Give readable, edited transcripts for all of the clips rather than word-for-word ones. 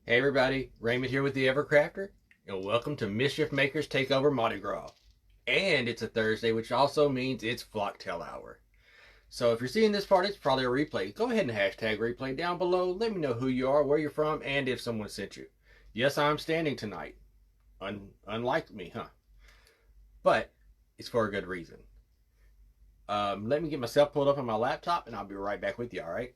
Hey everybody, Raymond here with the Evercrafter, and welcome to Mischief Makers Takeover Mardi Gras. And it's a Thursday, which also means it's Flocktail Hour. So if you're seeing this part, it's probably a replay. Go ahead and hashtag replay down below. Let me know who you are, where you're from, and if someone sent you. Yes, I'm standing tonight. Unlike me, huh? But it's for a good reason. Let me get myself pulled up on my laptop, and I'll be right back with you, alright?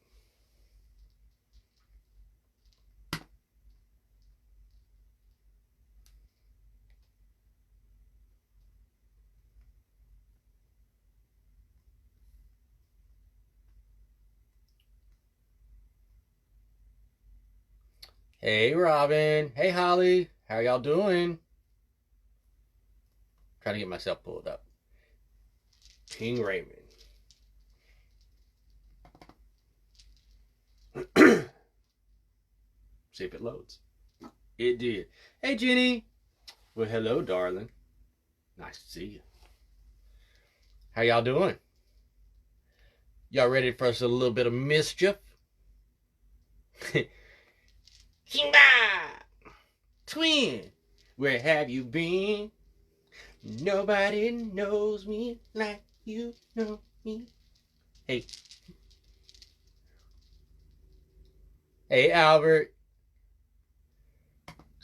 Hey Robin. Hey Holly. How y'all doing? Trying to get myself pulled up. King Raymond. See if it loads. It did. Hey Jenny. Well, hello, darling. Nice to see you. How y'all doing? Y'all ready for us a little bit of mischief? Kimba! Twin, where have you been? Nobody knows me like you know me. Hey. Hey, Albert.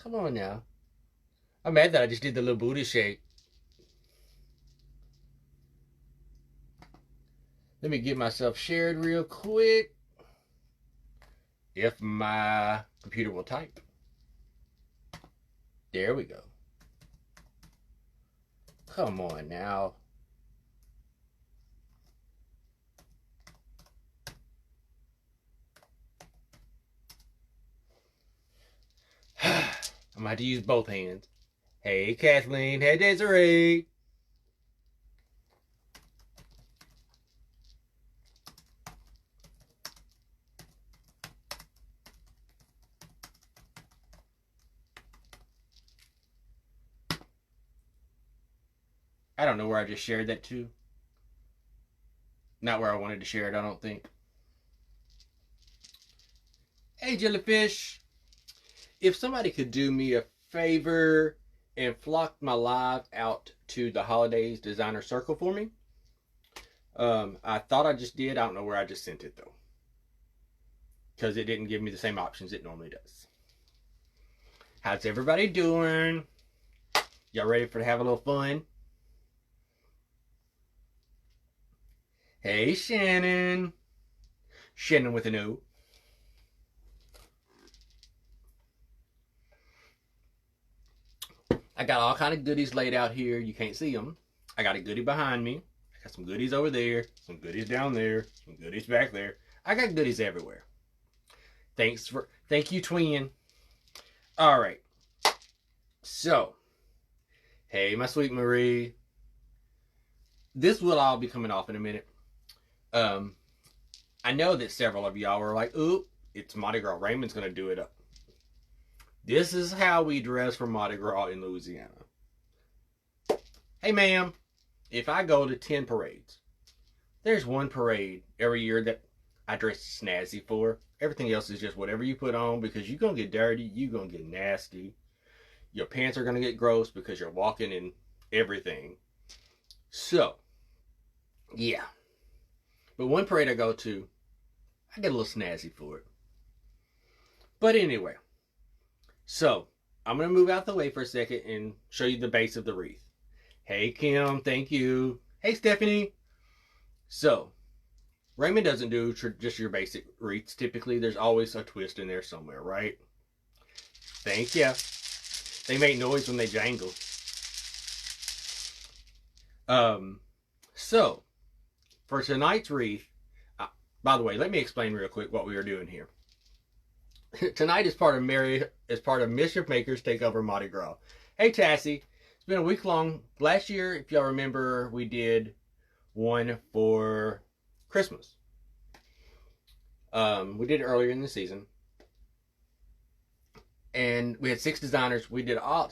Come on now. I'm mad that I just did the little booty shake. Let me get myself shared real quick. If my computer will type. There we go. Come on now. I'm going to have to use both hands. Hey, Kathleen. Hey, Desiree. I don't know where I just shared that to. Not where I wanted to share it, I don't think. Hey, Jellyfish. If somebody could do me a favor and flock my live out to the Holidays Designer Circle for me. I thought I just did. I don't know where I just sent it, though. Because it didn't give me the same options it normally does. How's everybody doing? Y'all ready to have a little fun? Hey, Shannon. Shannon with an O. I got all kind of goodies laid out here. You can't see them. I got a goodie behind me. I got some goodies over there. Some goodies down there. Some goodies back there. I got goodies everywhere. Thank you, twin. All right. So, hey, my sweet Marie. This will all be coming off in a minute. I know that several of y'all were like, "Ooh, it's Mardi Gras. Raymond's gonna do it up." This is how we dress for Mardi Gras in Louisiana. Hey, ma'am, if I go to 10 parades, there's one parade every year that I dress snazzy for. Everything else is just whatever you put on because you're going to get dirty, you're going to get nasty. Your pants are going to get gross because you're walking in everything. So, yeah. But one parade I go to, I get a little snazzy for it. But anyway. So, I'm going to move out the way for a second and show you the base of the wreath. Hey, Kim, thank you. Hey, Stephanie. So, Raymond doesn't do just your basic wreaths. Typically, there's always a twist in there somewhere, right? Thank you. They make noise when they jangle. So, for tonight's wreath, by the way, let me explain real quick what we are doing here. Tonight is part of Mischief Makers Takeover Mardi Gras. Hey, Tassie. It's been a week long. Last year, if y'all remember, we did one for Christmas. We did it earlier in the season. And we had 6 designers. We did all of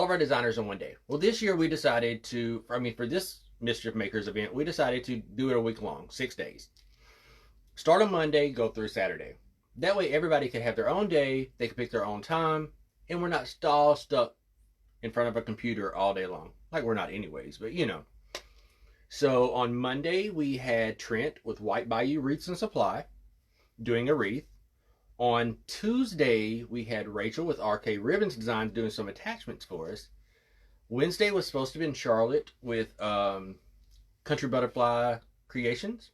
our designers on one day. Well, this year we decided to, for this Mischief Makers event, we decided to do it a week long, 6 days. Start on Monday, go through Saturday. That way everybody can have their own day, they can pick their own time, and we're not all stuck in front of a computer all day long. Like we're not anyways, but you know. So on Monday, we had Trent with White Bayou Wreaths and Supply doing a wreath. On Tuesday, we had Rachel with RK Ribbons Designs doing some attachments for us. Wednesday was supposed to be in Charlotte with Country Butterfly Creations.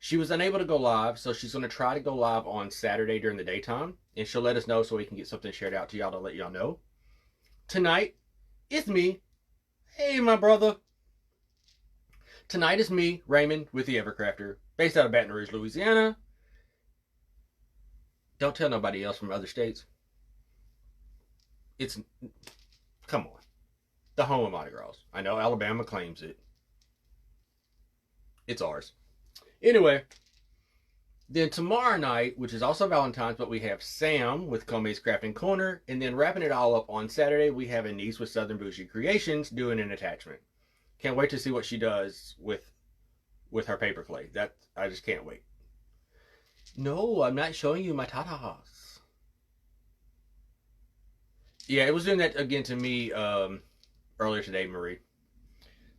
She was unable to go live, so she's going to try to go live on Saturday during the daytime, and she'll let us know so we can get something shared out to y'all to let y'all know. Tonight, it's me. Hey, my brother. Tonight is me, Raymond, with the Evercrafter, based out of Baton Rouge, Louisiana. Don't tell nobody else from other states. It's, come on, the home of Mardi Gras. I know Alabama claims it. It's ours. Anyway, then tomorrow night, which is also Valentine's, but we have Sam with Kome's Crafting Corner, and then wrapping it all up on Saturday, we have a niece with Southern Bougie Creations doing an attachment. Can't wait to see what she does with her paper clay. That I just can't wait. No, I'm not showing you my tatas. Yeah, it was doing that again to me earlier today, Marie.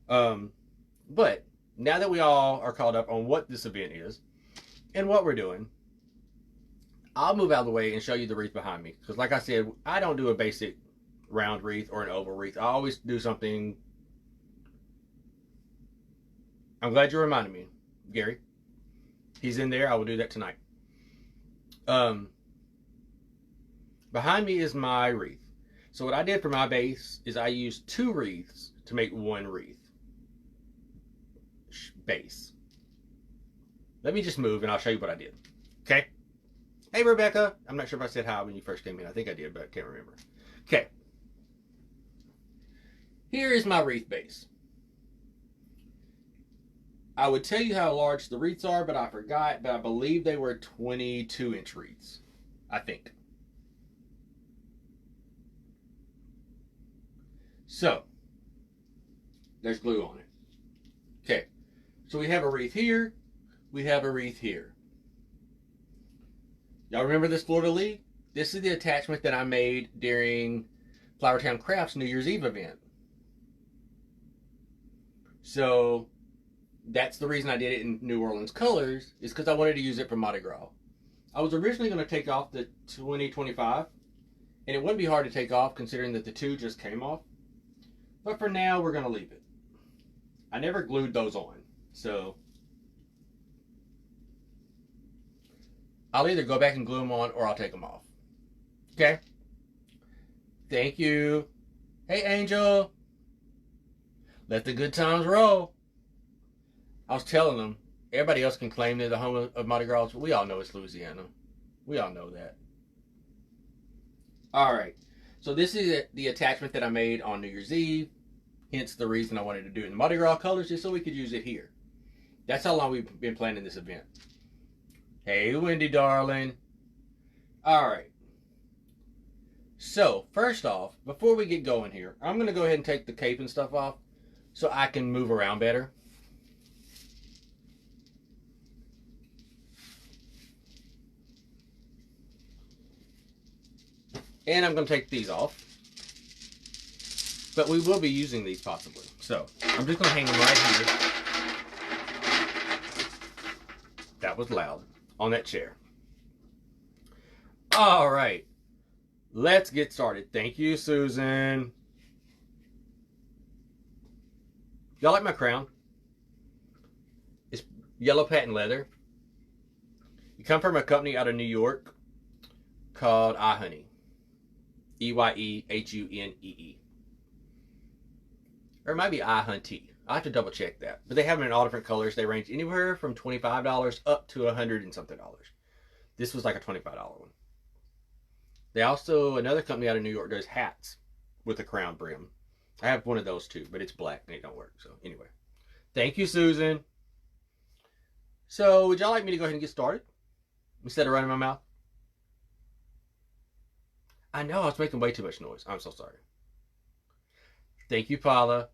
But now that we all are caught up on what this event is and what we're doing, I'll move out of the way and show you the wreath behind me. Because like I said, I don't do a basic round wreath or an oval wreath. I always do something. I'm glad you reminded me, Gary. He's in there. I will do that tonight. Behind me is my wreath. So what I did for my base is I used 2 wreaths to make 1 wreath base. Let me just move and I'll show you what I did. Okay? Hey, Rebecca. I'm not sure if I said hi when you first came in. I think I did, but I can't remember. Okay. Here is my wreath base. I would tell you how large the wreaths are, but I forgot. But I believe they were 22-inch wreaths. I think. So, there's glue on it. Okay. So we have a wreath here. We have a wreath here. Y'all remember this fleur-de-lis? This is the attachment that I made during Flowertown Crafts New Year's Eve event. So that's the reason I did it in New Orleans colors, is because I wanted to use it for Mardi Gras. I was originally going to take off the 2025, and it wouldn't be hard to take off considering that the 2 just came off. But for now, we're going to leave it. I never glued those on, so I'll either go back and glue them on or I'll take them off. Okay? Thank you. Hey, Angel. Let the good times roll. I was telling them, everybody else can claim they're the home of Mardi Gras, but we all know it's Louisiana. We all know that. All right. So this is the attachment that I made on New Year's Eve. Hence the reason I wanted to do it in Mardi Gras colors, just so we could use it here. That's how long we've been planning this event. Hey, Wendy, darling. All right. So, first off, before we get going here, I'm going to go ahead and take the cape and stuff off so I can move around better. And I'm going to take these off. But we will be using these possibly. So, I'm just going to hang them right here. That was loud. On that chair. All right. Let's get started. Thank you, Susan. Y'all like my crown? It's yellow patent leather. It comes from a company out of New York called iHoney. E-Y-E-H-U-N-E-E. Or it might be iHunty. I have to double check that. But they have them in all different colors. They range anywhere from $25 up to $100 and something. This was like a $25 one. They also, another company out of New York does hats with a crown brim. I have one of those too, but it's black and it don't work. So anyway, thank you, Susan. So would y'all like me to go ahead and get started instead of running my mouth? I know I was making way too much noise. I'm so sorry. Thank you, Paula.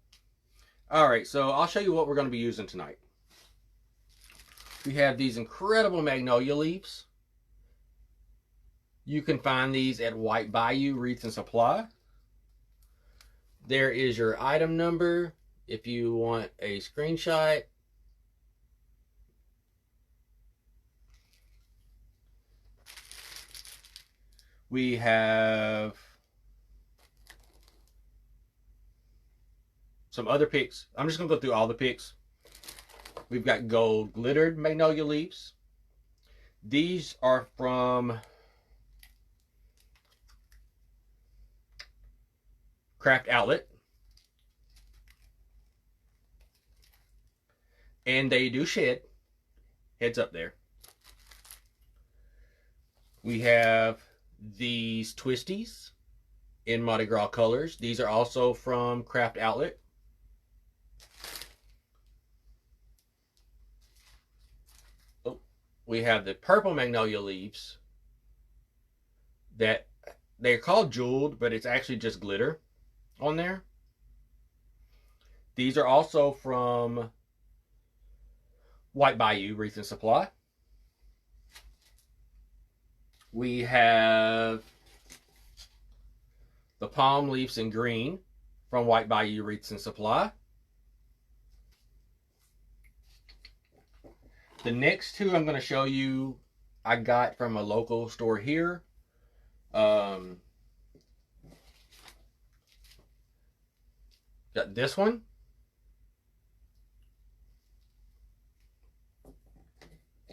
All right, so I'll show you what we're going to be using tonight. We have these incredible magnolia leaves You can find these at White Bayou Wreath and Supply. There is your item number if you want a screenshot. We have some other picks. I'm just going to go through all the picks. We've got gold glittered magnolia leaves. These are from Craft Outlet. And they do shed. Heads up there. We have these twisties in Mardi Gras colors. These are also from Craft Outlet. Oh, we have the purple magnolia leaves that they're called jeweled, but it's actually just glitter on there. These are also from White Bayou Wreath and Supply. We have the palm leaves in green from White Bayou Wreaths and Supply. The next two I'm going to show you I got from a local store here. Got this one.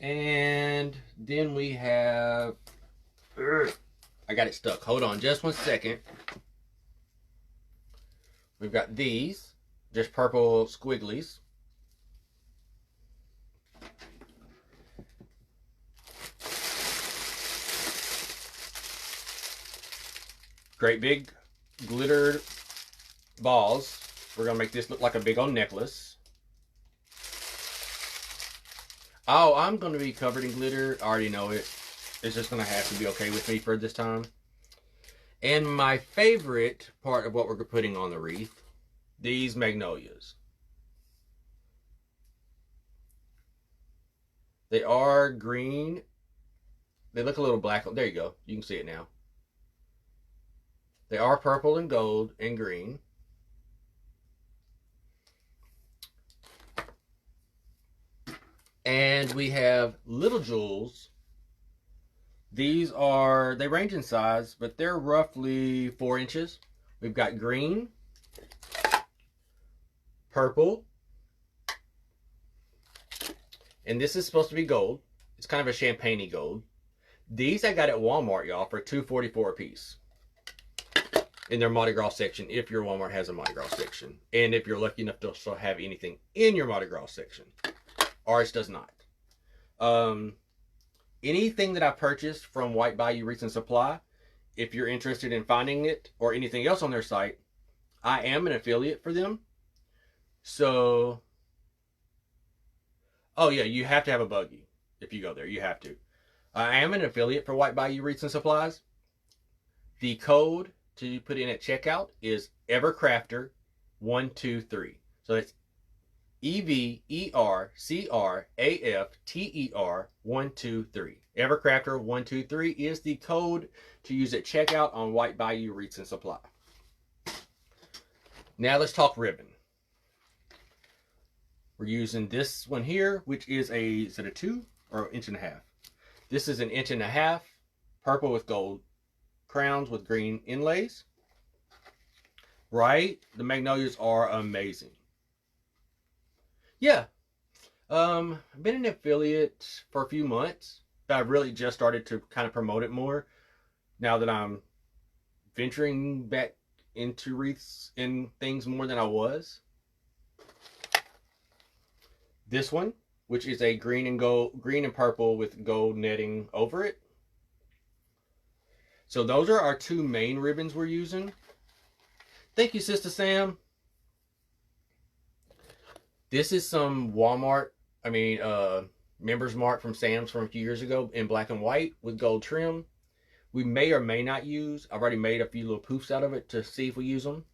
And then we have... I got it stuck. Hold on just 1 second. We've got these. Just purple squigglies. Great big glittered balls. We're going to make this look like a big old necklace. Oh, I'm going to be covered in glitter. I already know it. It's just going to have to be okay with me for this time. And my favorite part of what we're putting on the wreath, these magnolias. They are green. They look a little black. There you go. You can see it now. They are purple and gold and green. And we have little jewels. These are, they range in size, but they're roughly 4 inches. We've got green, purple, and this is supposed to be gold. It's kind of a champagne-y gold. These I got at Walmart, y'all, for $2.44 a piece in their Mardi Gras section, if your Walmart has a Mardi Gras section. And if you're lucky enough to also have anything in your Mardi Gras section. Ours does not. Anything that I purchased from White Bayou Wreath and Supply, if you're interested in finding it or anything else on their site, I am an affiliate for them. So, oh yeah, you have to have a buggy if you go there. You have to. I am an affiliate for White Bayou Wreaths and Supplies. The code to put in at checkout is Evercrafter123. So that's EVERCRAFTER123. Evercrafter123 is the code to use at checkout on White Bayou Wreaths and Supply. Now let's talk ribbon. We're using this one here, which is is it a 2 or 1.5 inches? This is 1.5 inches, purple with gold crowns with green inlays. Right? The magnolias are amazing. Yeah. I've been an affiliate for a few months, but I've really just started to kind of promote it more now that I'm venturing back into wreaths and things more than I was. This one, which is a green and purple with gold netting over it. So those are our 2 main ribbons we're using. Thank you, Sister Sam. This is some Walmart, Members Mark from Sam's from a few years ago in black and white with gold trim. We may or may not use. I've already made a few little poofs out of it to see if we use them.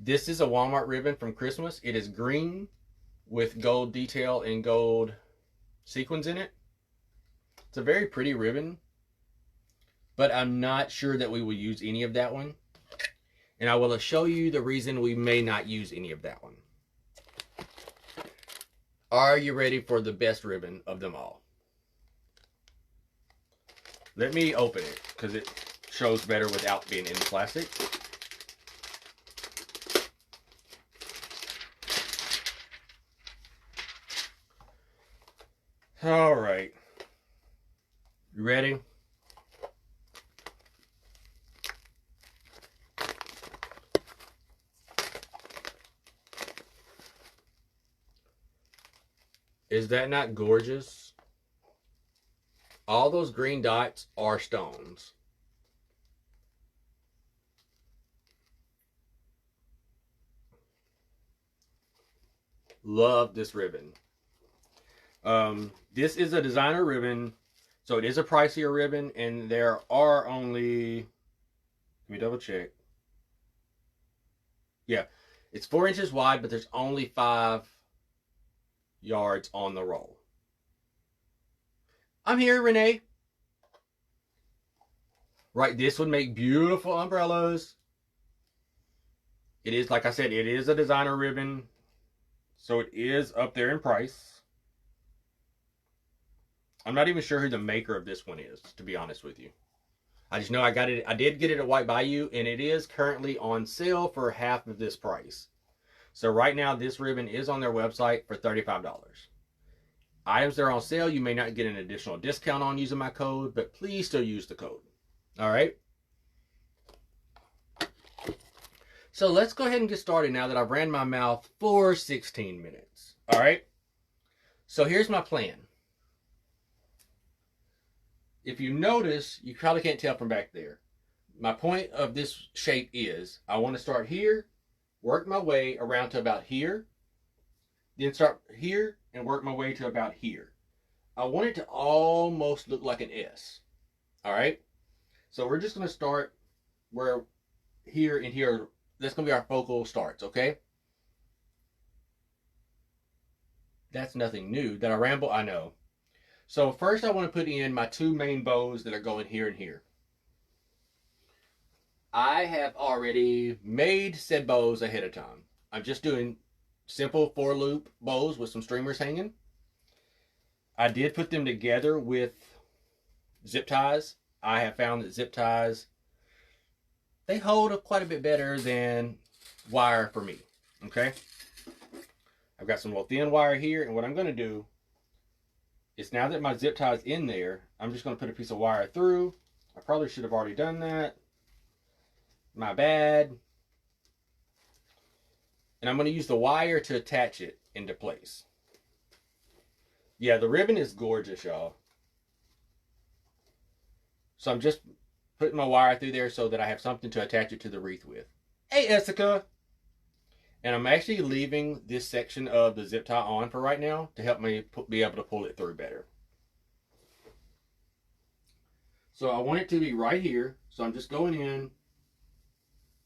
This is a Walmart ribbon from Christmas. It is green with gold detail and gold sequins in it. It's a very pretty ribbon, but I'm not sure that we will use any of that one. And I will show you the reason we may not use any of that one. Are you ready for the best ribbon of them all? Let me open it because it shows better without being in plastic. All right. You ready? Is that not gorgeous? All those green dots are stones. Love this ribbon. This is a designer ribbon, so it is a pricier ribbon, and there are only, let me double check. Yeah, it's 4 inches wide, but there's only 5 yards on the roll. I'm here, Renee. Right, this would make beautiful umbrellas. It is, like I said, it is a designer ribbon, so it is up there in price. I'm not even sure who the maker of this one is, to be honest with you. I just know I got it. I did get it at White Bayou, and it is currently on sale for half of this price. So right now, this ribbon is on their website for $35. Items that are on sale, you may not get an additional discount on using my code, but please still use the code. All right? So let's go ahead and get started now that I've ran my mouth for 16 minutes. All right? So here's my plan. If you notice, you probably can't tell from back there. My point of this shape is I want to start here, work my way around to about here, then start here and work my way to about here. I want it to almost look like an S. All right? So we're just going to start where here and here, that's going to be our focal starts, okay? That's nothing new. That I ramble, I know. So first I want to put in my 2 main bows that are going here and here. I have already made said bows ahead of time. I'm just doing simple 4-loop bows with some streamers hanging. I did put them together with zip ties. I have found that zip ties, they hold up quite a bit better than wire for me, okay? I've got some little thin wire here, and what I'm going to do is, now that my zip tie is in there, I'm just going to put a piece of wire through. I probably should have already done that. My bad. And I'm going to use the wire to attach it into place. Yeah, the ribbon is gorgeous, y'all. So I'm just putting my wire through there so that I have something to attach it to the wreath with. Hey, Essica! And I'm actually leaving this section of the zip tie on for right now to help me be able to pull it through better. So I want it to be right here. So I'm just going in,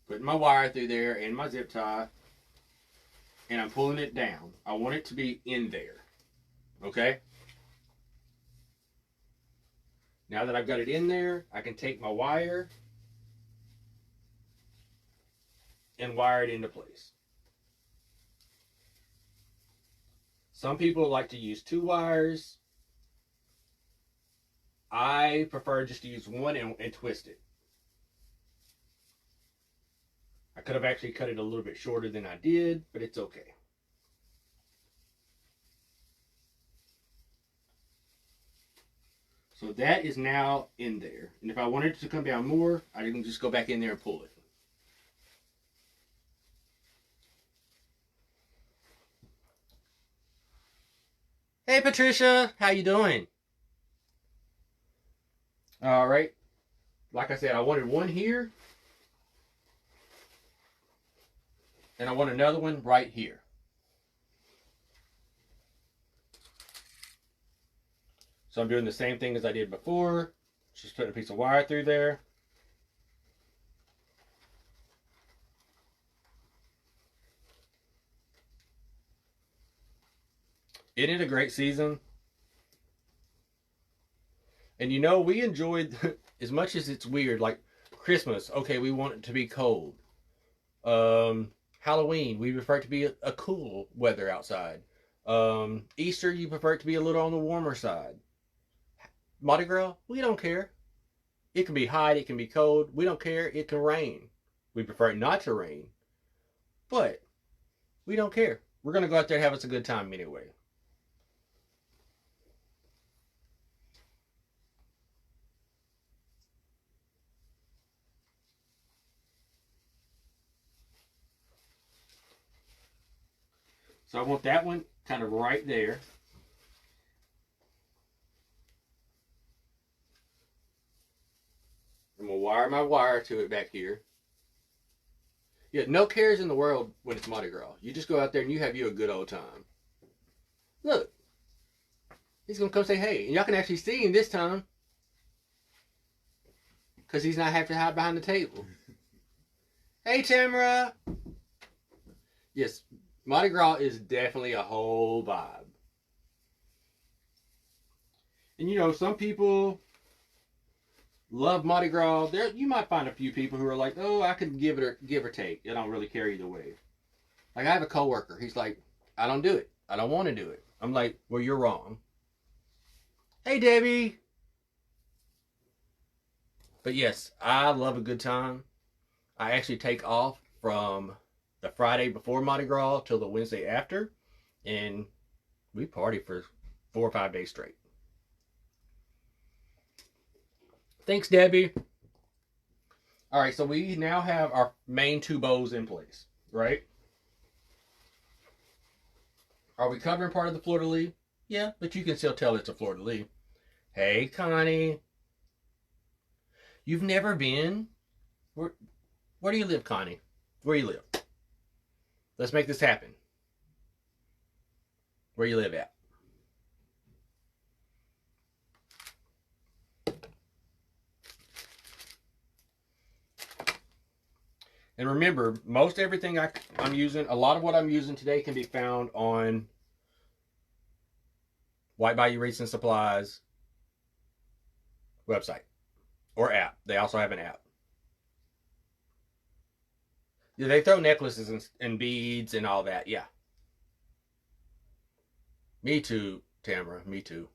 putting my wire through there and my zip tie, and I'm pulling it down. I want it to be in there. Okay? Now that I've got it in there, I can take my wire and wire it into place. Some people like to use 2 wires. I prefer just to use one and twist it. I could have actually cut it a little bit shorter than I did, but it's okay. So that is now in there. And if I wanted it to come down more, I can just go back in there and pull it. Hey Patricia, how you doing? All right. Like I said, I wanted one here. And I want another one right here. So I'm doing the same thing as I did before. Just putting a piece of wire through there. Isn't it a great season? And you know, we enjoyed, as much as it's weird, like Christmas, okay, we want it to be cold. Halloween, we prefer it to be a cool weather outside. Easter, you prefer it to be a little on the warmer side. Mardi Gras, we don't care. It can be hot, it can be cold. We don't care. It can rain. We prefer it not to rain, but we don't care. We're going to go out there and have us a good time anyway. So I want that one kind of right there. I'm going to wire my wire to it back here. Yeah, no cares in the world when it's Mardi Gras. You just go out there and you have you a good old time. Look, he's going to come say hey. And y'all can actually see him this time. Because he's not having to hide behind the table. Hey, Tamara. Yes, Mardi Gras is definitely a whole vibe. And you know, some people love Mardi Gras. There, you might find a few people who are like, oh, I could give or take. I don't really care either way. Like I have a coworker. He's like, I don't do it. I don't want to do it. I'm like, well, you're wrong. Hey, Debbie. But yes, I love a good time. I actually take off from the Friday before Mardi Gras till the Wednesday after, and we party for 4 or 5 days straight. Thanks, Debbie. All right, so we now have our main 2 bows in place, right? Are we covering part of the fleur-de-lis? Yeah, but you can still tell it's a fleur-de-lis. Hey, Connie. You've never been? Where do you live, Connie? Where you live? Let's make this happen. Where you live at? And remember, most everything I'm using, a lot of what I'm using today can be found on White Bayou Wreaths and Supplies website or app. They also have an app. Yeah, they throw necklaces and beads and all that. Yeah. Me too, Tamara. Me too.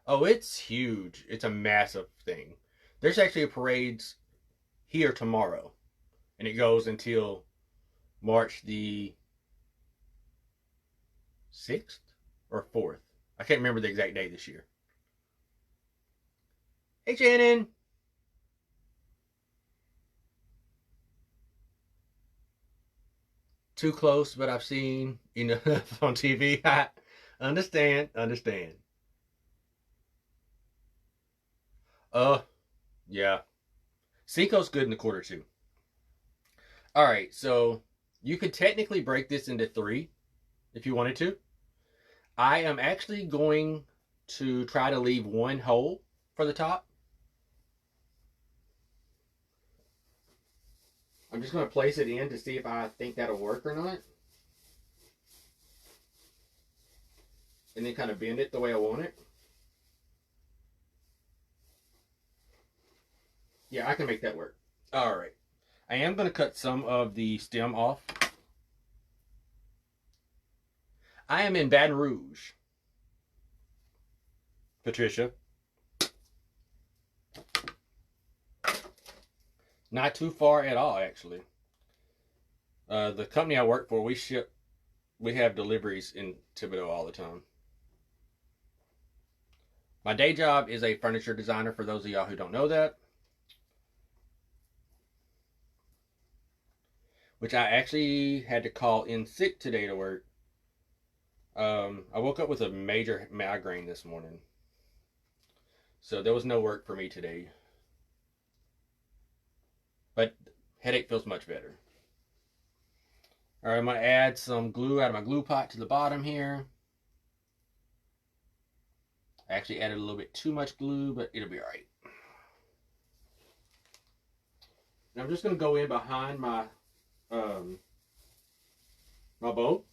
Oh, it's huge. It's a massive thing. There's actually a parade here tomorrow, and it goes until March the 6th or 4th. I can't remember the exact date this year. Hey, Shannon. Too close, but I've seen enough on TV. Understand. Yeah. Cinco's good in the quarter too. All right, so you could technically break this into 3 if you wanted to. I am actually going to try to leave 1 hole for the top. I'm just going to place it in to see if I think that'll work or not. And then kind of bend it the way I want it. Yeah, I can make that work. All right. I am going to cut some of the stem off. I am in Baton Rouge, Patricia. Not too far at all, actually. The company I work for, we have deliveries in Thibodaux all the time. My day job is a furniture designer, for those of y'all who don't know that. Which I actually had to call in sick today to work. I woke up with a major migraine this morning. So there was no work for me today. But headache feels much better. Alright, I'm going to add some glue out of my glue pot to the bottom here. I actually added a little bit too much glue, but it'll be alright. Now I'm just going to go in behind my my bow.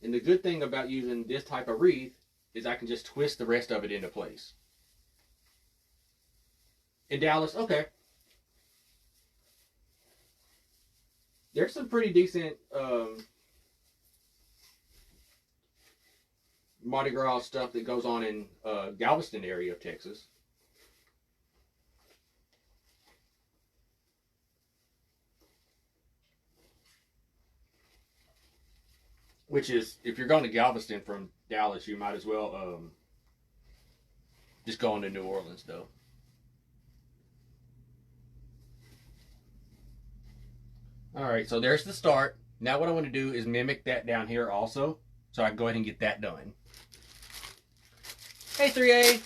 And the good thing about using this type of wreath is I can just twist the rest of it into place. In Dallas, okay. There's some pretty decent Mardi Gras stuff that goes on in Galveston area of Texas. Which is, if you're going to Galveston from Dallas, you might as well just go into New Orleans, though. Alright, so there's the start. Now what I want to do is mimic that down here also. So I can go ahead and get that done. Hey 3A!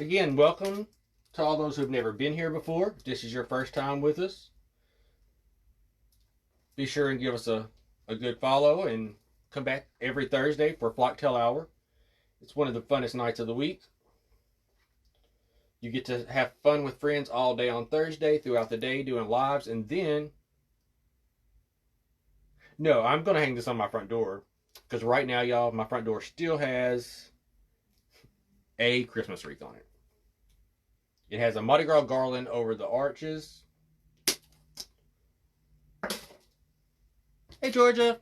Again, welcome to all those who've never been here before. If this is your first time with us, be sure and give us a good follow and come back every Thursday for Flocktail Hour. It's one of the funnest nights of the week. You get to have fun with friends all day on Thursday, throughout the day, doing lives, and then... No, I'm going to hang this on my front door. Because right now, y'all, my front door still has a Christmas wreath on it. It has a Mardi Gras garland over the arches. Hey, Georgia.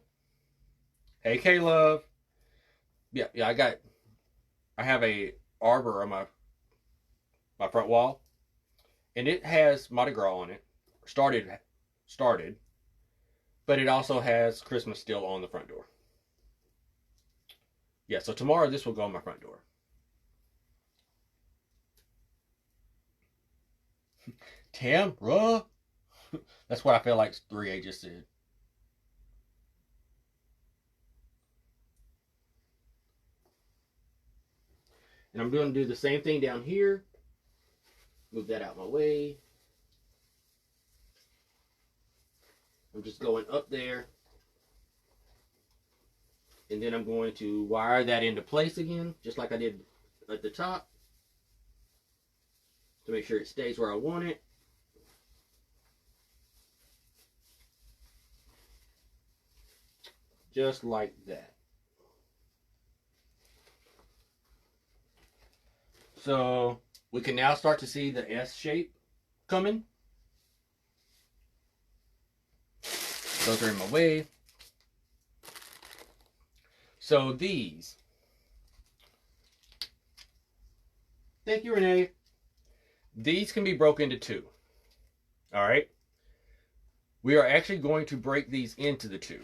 Hey, K-Love. Yeah, I have a arbor on my front wall. And it has Mardi Gras on it. Started. But it also has Christmas still on the front door. Yeah, so tomorrow this will go on my front door. Tamra? That's what I feel like 3A just said. And I'm going to do the same thing down here. Move that out of my way. I'm just going up there. And then I'm going to wire that into place again, just like I did at the top, to make sure it stays where I want it. Just like that. So we can now start to see the S shape coming. Those are in my way. So these. Thank you, Renee. These can be broken into two. All right. We are actually going to break these into the two.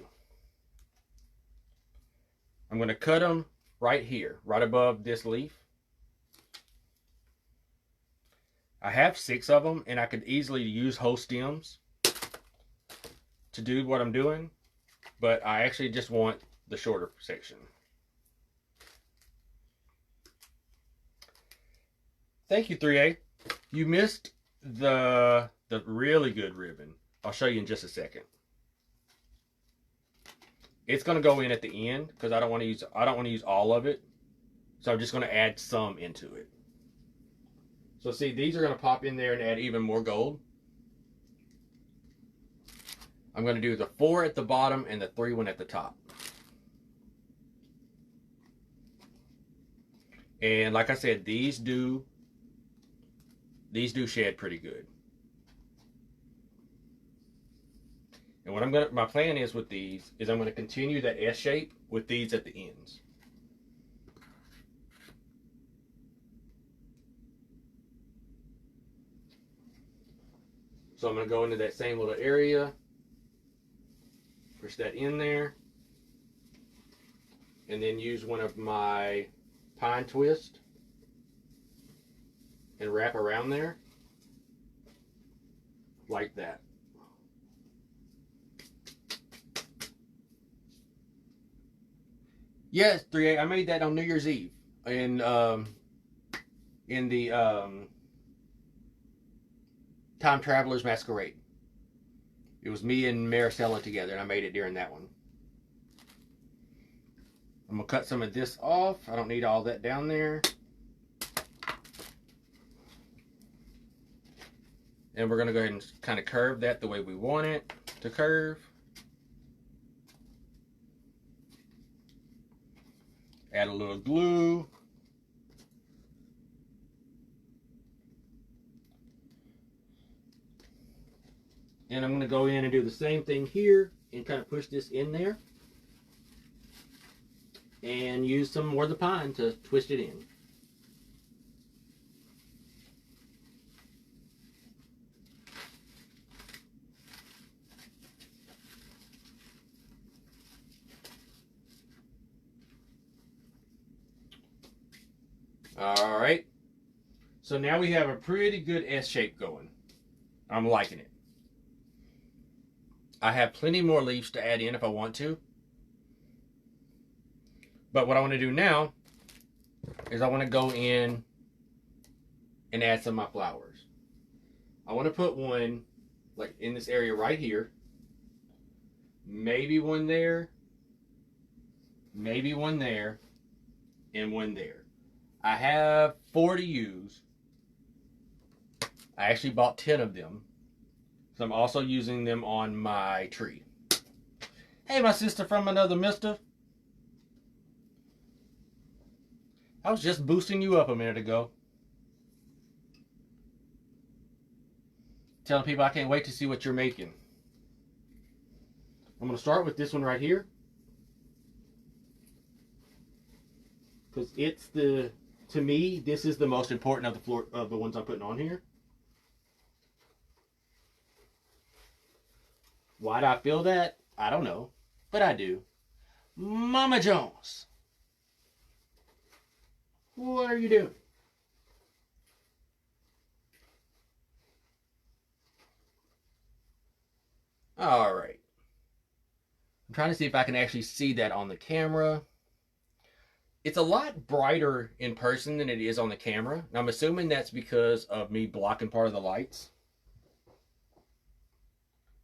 I'm going to cut them right here, right above this leaf. I have 6 of them, and I could easily use whole stems to do what I'm doing, but I actually just want the shorter section. Thank you, 3A. You missed the really good ribbon. I'll show you in just a second. It's going to go in at the end because I don't want to use all of it. So I'm just going to add some into it. So see, these are going to pop in there and add even more gold. I'm going to do the 4 at the bottom and the 3 one at the top. And like I said, these do shed pretty good. And what my plan is with these is I'm going to continue that S shape with these at the ends. So I'm going to go into that same little area, push that in there, and then use one of my pine twist and wrap around there like that. Yes, 3A, I made that on New Year's Eve in the Time Traveler's Masquerade. It was me and Maricela together, and I made it during that one. I'm going to cut some of this off. I don't need all that down there. And we're going to go ahead and kind of curve that the way we want it to curve. Add a little glue. And I'm going to go in and do the same thing here and kind of push this in there. And use some more of the pine to twist it in. All right. So now we have a pretty good S shape going. I'm liking it. I have plenty more leaves to add in if I want to. But what I want to do now is I want to go in and add some of my flowers. I want to put one like in this area right here. Maybe one there. Maybe one there. And one there. I have 4 to use. I actually bought 10 of them. So I'm also using them on my tree. Hey, my sister from another mister. I was just boosting you up a minute ago. Telling people I can't wait to see what you're making. I'm going to start with this one right here. Because it's the, to me, this is the most important of the floor of the ones I'm putting on here. Why do I feel that? I don't know. But I do. Mama Jones. What are you doing? All right. I'm trying to see if I can actually see that on the camera. It's a lot brighter in person than it is on the camera. And I'm assuming that's because of me blocking part of the lights.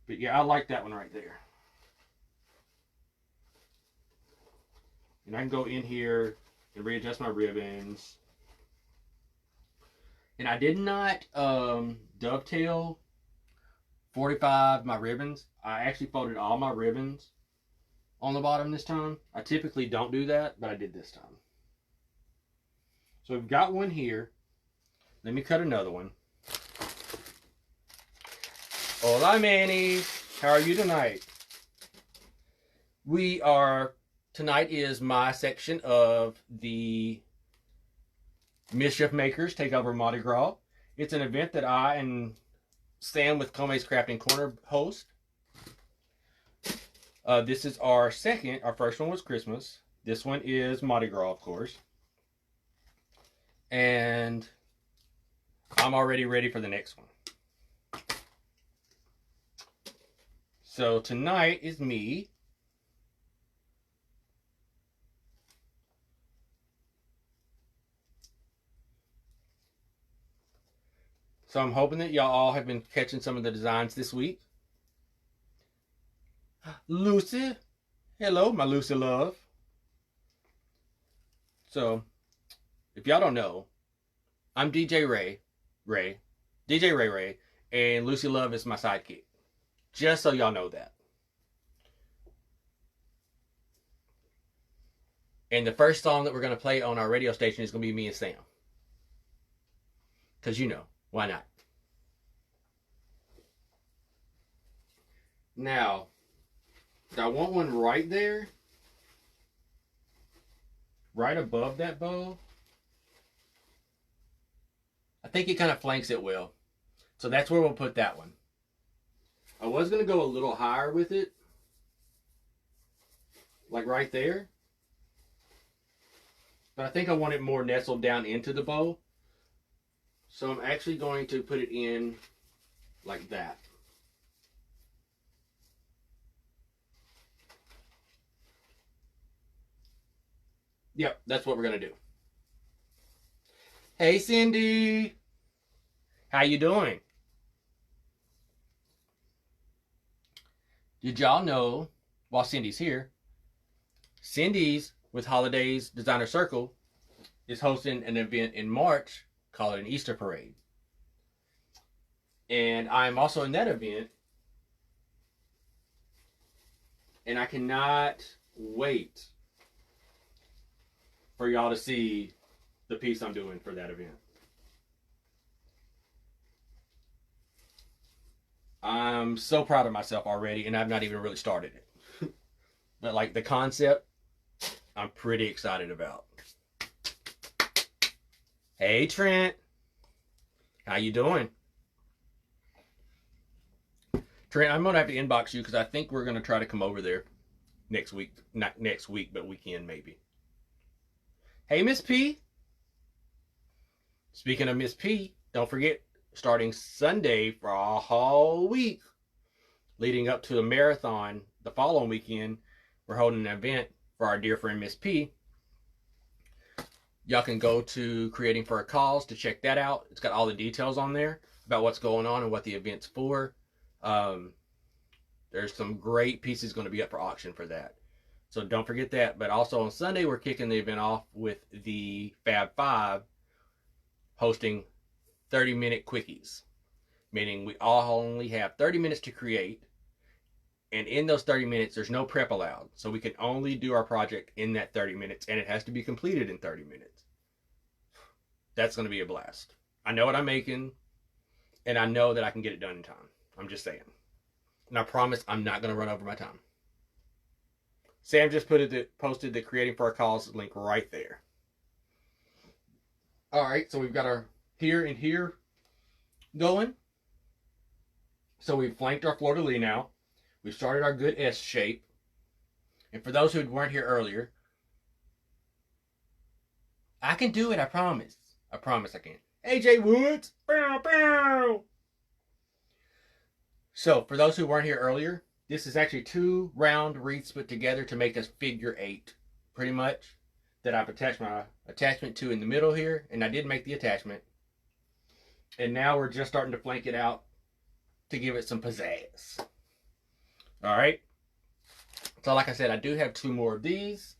But yeah, I like that one right there. And I can go in here and readjust my ribbons. And I did not dovetail 45 my ribbons. I actually folded all my ribbons on the bottom this time. I typically don't do that, but I did this time. So we've got one here. Let me cut another one. Hola, Manny. How are you tonight? Tonight is my section of the Mischief Makers Take Over Mardi Gras. It's an event that I and Sam with Kome's Crafting Corner host. This is our second. Our first one was Christmas. This one is Mardi Gras, of course. And I'm already ready for the next one. So tonight is me. So I'm hoping that y'all all have been catching some of the designs this week. Lucy. Hello, my Lucy love. So, if y'all don't know, I'm DJ DJ Ray, and Lucy Love is my sidekick. Just so y'all know that. And the first song that we're going to play on our radio station is going to be me and Sam. Because you know, why not? Now, I want one right there. Right above that bow. I think it kind of flanks it well. So that's where we'll put that one. I was going to go a little higher with it. Like right there. But I think I want it more nestled down into the bow. So I'm actually going to put it in like that. Yep, that's what we're going to do. Hey, Cindy. How you doing? Did y'all know, while Cindy's here, Cindy's with Holidays Designer Circle is hosting an event in March called an Easter Parade. And I'm also in that event. And I cannot wait for y'all to see the piece I'm doing for that event. I'm so proud of myself already, and I've not even really started it. But like the concept, I'm pretty excited about. Hey Trent, how you doing? Trent, I'm gonna have to inbox you because I think we're gonna try to come over there next week. Not next week, but weekend maybe. Hey Miss P. Speaking of Miss P, don't forget, starting Sunday for a whole week, leading up to a marathon the following weekend, we're holding an event for our dear friend Miss P. Y'all can go to Creating for a Cause to check that out. It's got all the details on there about what's going on and what the event's for. There's some great pieces going to be up for auction for that. So don't forget that. But also on Sunday, we're kicking the event off with the Fab Five hosting 30-minute quickies, meaning we all only have 30 minutes to create. And in those 30 minutes, there's no prep allowed. So we can only do our project in that 30 minutes, and it has to be completed in 30 minutes. That's going to be a blast. I know what I'm making, and I know that I can get it done in time. I'm just saying. And I promise I'm not going to run over my time. Sam just posted the Creating for a Cause link right there. All right, so we've got our here and here going. So we've flanked our fleur-de-lis now. We've started our good S shape. And for those who weren't here earlier, I can do it, I promise. I promise I can. AJ Woods! Bow, bow. So, for those who weren't here earlier, this is actually 2 round wreaths put together to make this figure 8, pretty much, that I've attached my attachment to in the middle here, and I did make the attachment. And now we're just starting to flank it out to give it some pizzazz. All right. So like I said, I do have 2 more of these.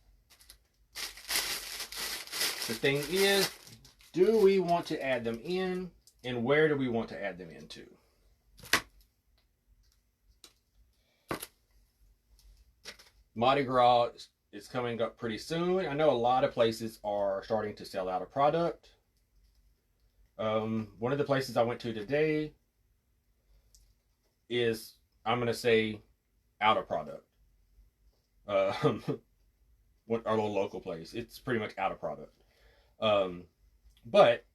The thing is, do we want to add them in, and where do we want to add them into? Mardi Gras is coming up pretty soon. I know a lot of places are starting to sell out of product. One of the places I went to today is, I'm going to say, out of product. Our little local place. It's pretty much out of product. But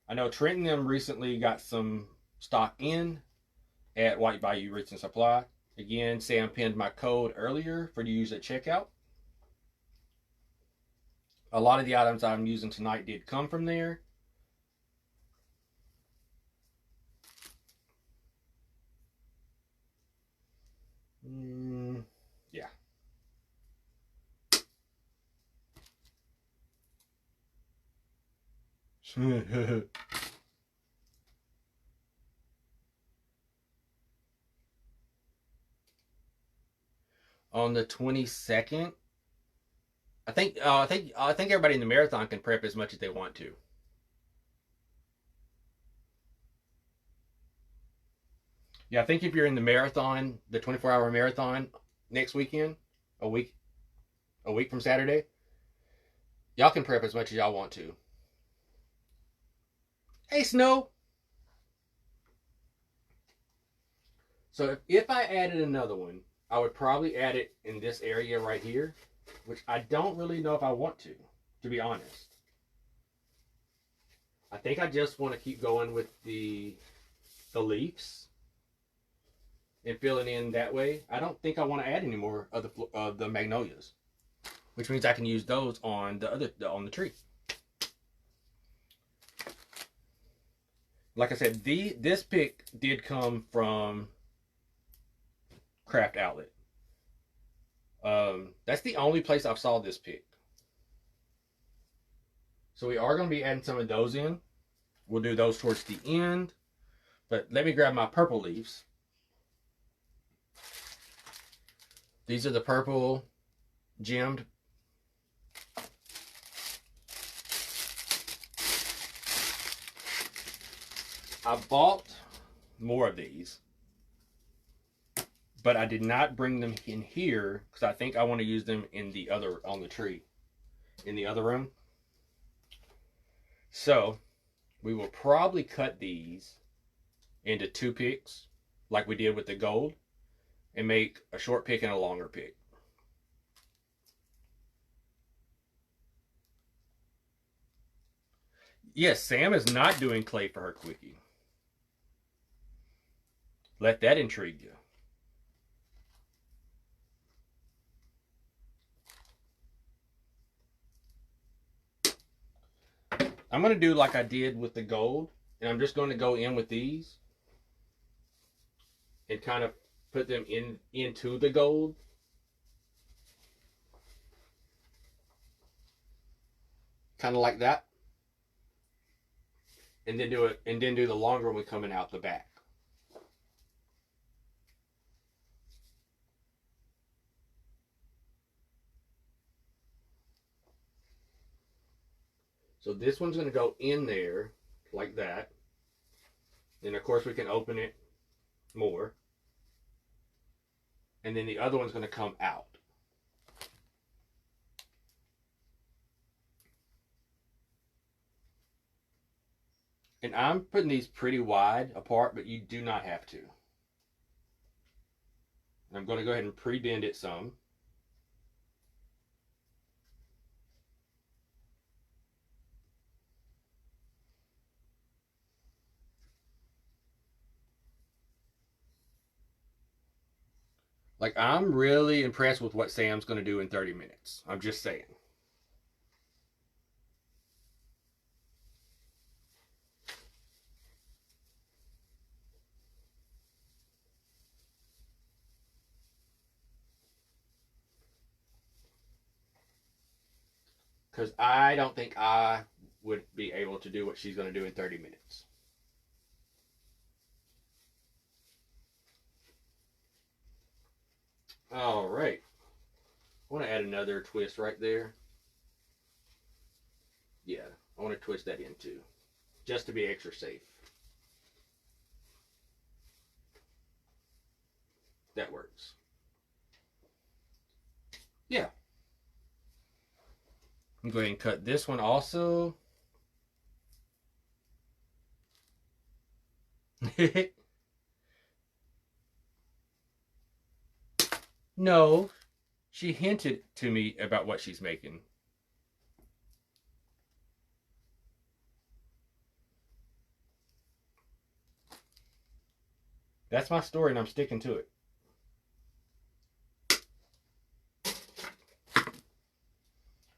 I know Trent and them recently got some stock in at White Bayou Wreaths and Supply. Again, Sam pinned my code earlier for you to use at checkout. A lot of the items I'm using tonight did come from there. Yeah. On the 22nd, I think everybody in the marathon can prep as much as they want to. Yeah, I think if you're in the marathon, the 24-hour marathon next weekend, a week from Saturday, y'all can prep as much as y'all want to. Hey, Snow. So if I added another one, I would probably add it in this area right here, which I don't really know if I want to be honest. I think I just want to keep going with the leaves and filling in that way. I don't think I want to add any more of the magnolias, which means I can use those on on the tree. Like I said, this pick did come from Craft Outlet. That's the only place I've saw this pick. So we are going to be adding some of those in. We'll do those towards the end. But let me grab my purple leaves. These are the purple gemmed. I bought more of these, but I did not bring them in here because I think I want to use them in the other on the tree. in the other room. So we will probably cut these into 2 picks like we did with the gold and make a short pick and a longer pick. Yes, Sam is not doing clay for her quickie. Let that intrigue you. I'm going to do like I did with the gold, and I'm just going to go in with these and kind of put them into the gold. Kind of like that. And then do the longer one coming out the back. So this one's going to go in there like that. Then of course we can open it more. And then the other one's going to come out. And I'm putting these pretty wide apart, but you do not have to. And I'm going to go ahead and pre-bend it some. Like, I'm really impressed with what Sam's going to do in 30 minutes. I'm just saying. Because I don't think I would be able to do what she's going to do in 30 minutes. All right. I want to add another twist right there. Yeah, I want to twist that in too, just to be extra safe. That works. Yeah. I'm going to cut this one also. No, she hinted to me about what she's making. That's my story and I'm sticking to it.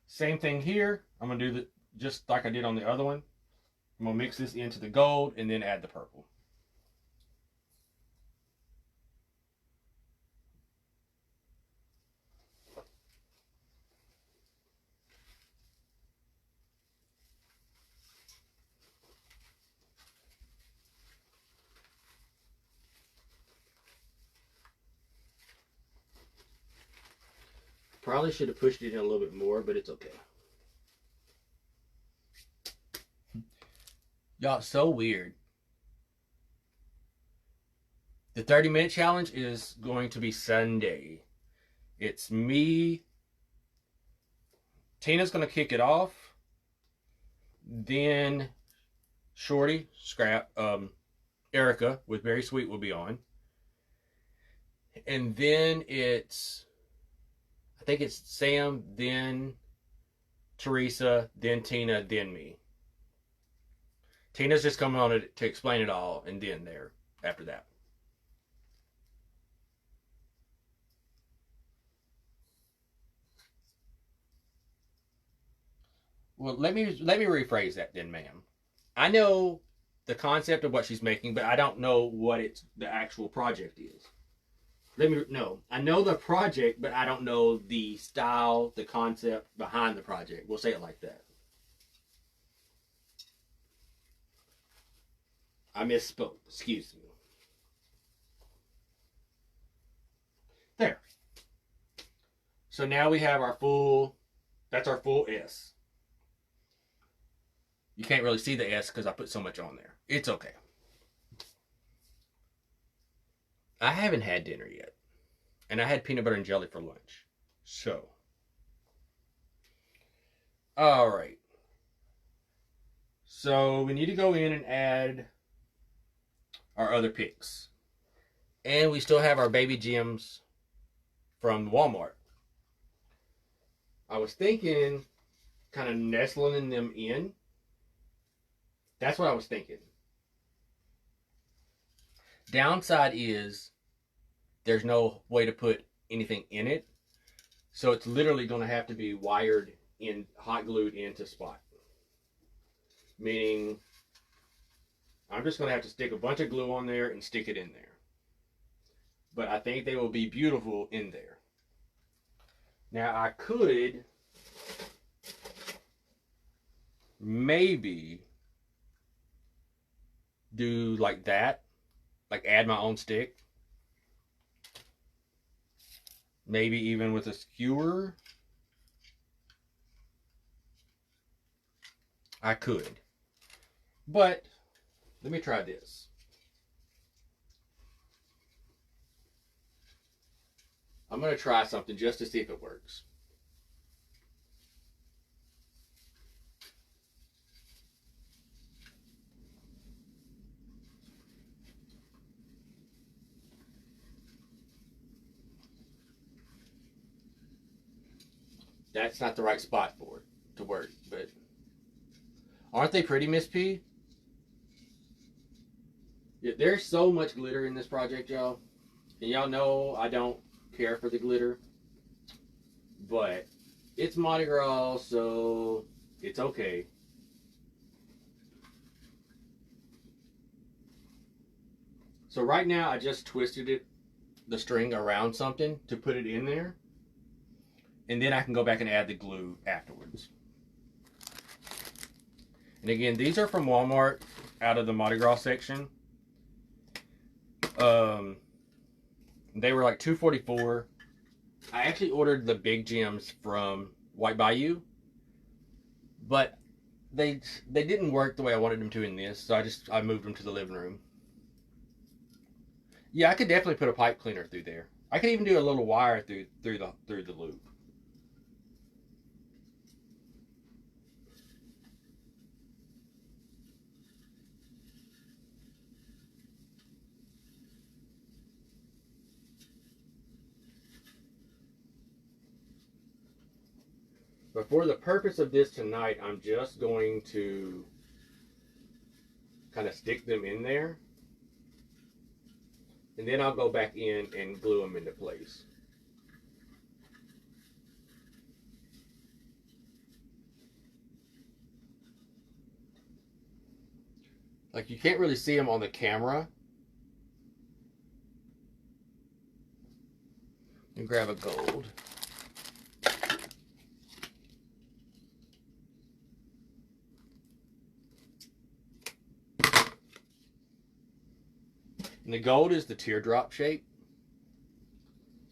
Same thing here. I'm going to do just like I did on the other one. I'm going to mix this into the gold and then add the purple. Probably should have pushed it in a little bit more, but it's okay. Y'all, so weird. The 30-minute challenge is going to be Sunday. It's me. Tina's going to kick it off. Then Shorty, Erica with Very Sweet will be on. And then I think it's Sam, then Teresa, then Tina, then me. Tina's just coming on to explain it all, and then there after that. Well, let me rephrase that then, ma'am. I know the concept of what she's making, but I don't know what the actual project is. I know the project, but I don't know the style, the concept behind the project. We'll say it like that. I misspoke. Excuse me. There. So now we have that's our full S. You can't really see the S because I put so much on there. It's okay. I haven't had dinner yet. And I had peanut butter and jelly for lunch. So, All right. So we need to go in and add our other picks. And we still have our baby gems from Walmart. I was thinking kind of nestling them in. That's what I was thinking. Downside is there's no way to put anything in it. So it's literally going to have to be wired in, hot glued into spot. Meaning I'm just going to have to stick a bunch of glue on there and stick it in there. But I think they will be beautiful in there. Now I could maybe do like that, like add my own stick. Maybe even with a skewer. I could. But let me try this. I'm going to try something just to see if it works. That's not the right spot for it to work, but aren't they pretty, Miss P? Yeah, there's so much glitter in this project, y'all. And y'all know I don't care for the glitter. But it's Mardi Gras, so it's okay. So right now I just twisted the string around something to put it in there. And then I can go back and add the glue afterwards. And again, these are from Walmart out of the Mardi Gras section. They were like $2.44. I actually ordered the big gems from White Bayou, but they didn't work the way I wanted them to in this, so I moved them to the living room. Yeah, I could definitely put a pipe cleaner through there. I could even do a little wire through the loop. But for the purpose of this tonight, I'm just going to kind of stick them in there. And then I'll go back in and glue them into place. Like, you can't really see them on the camera. And grab a gold. And the gold is the teardrop shape.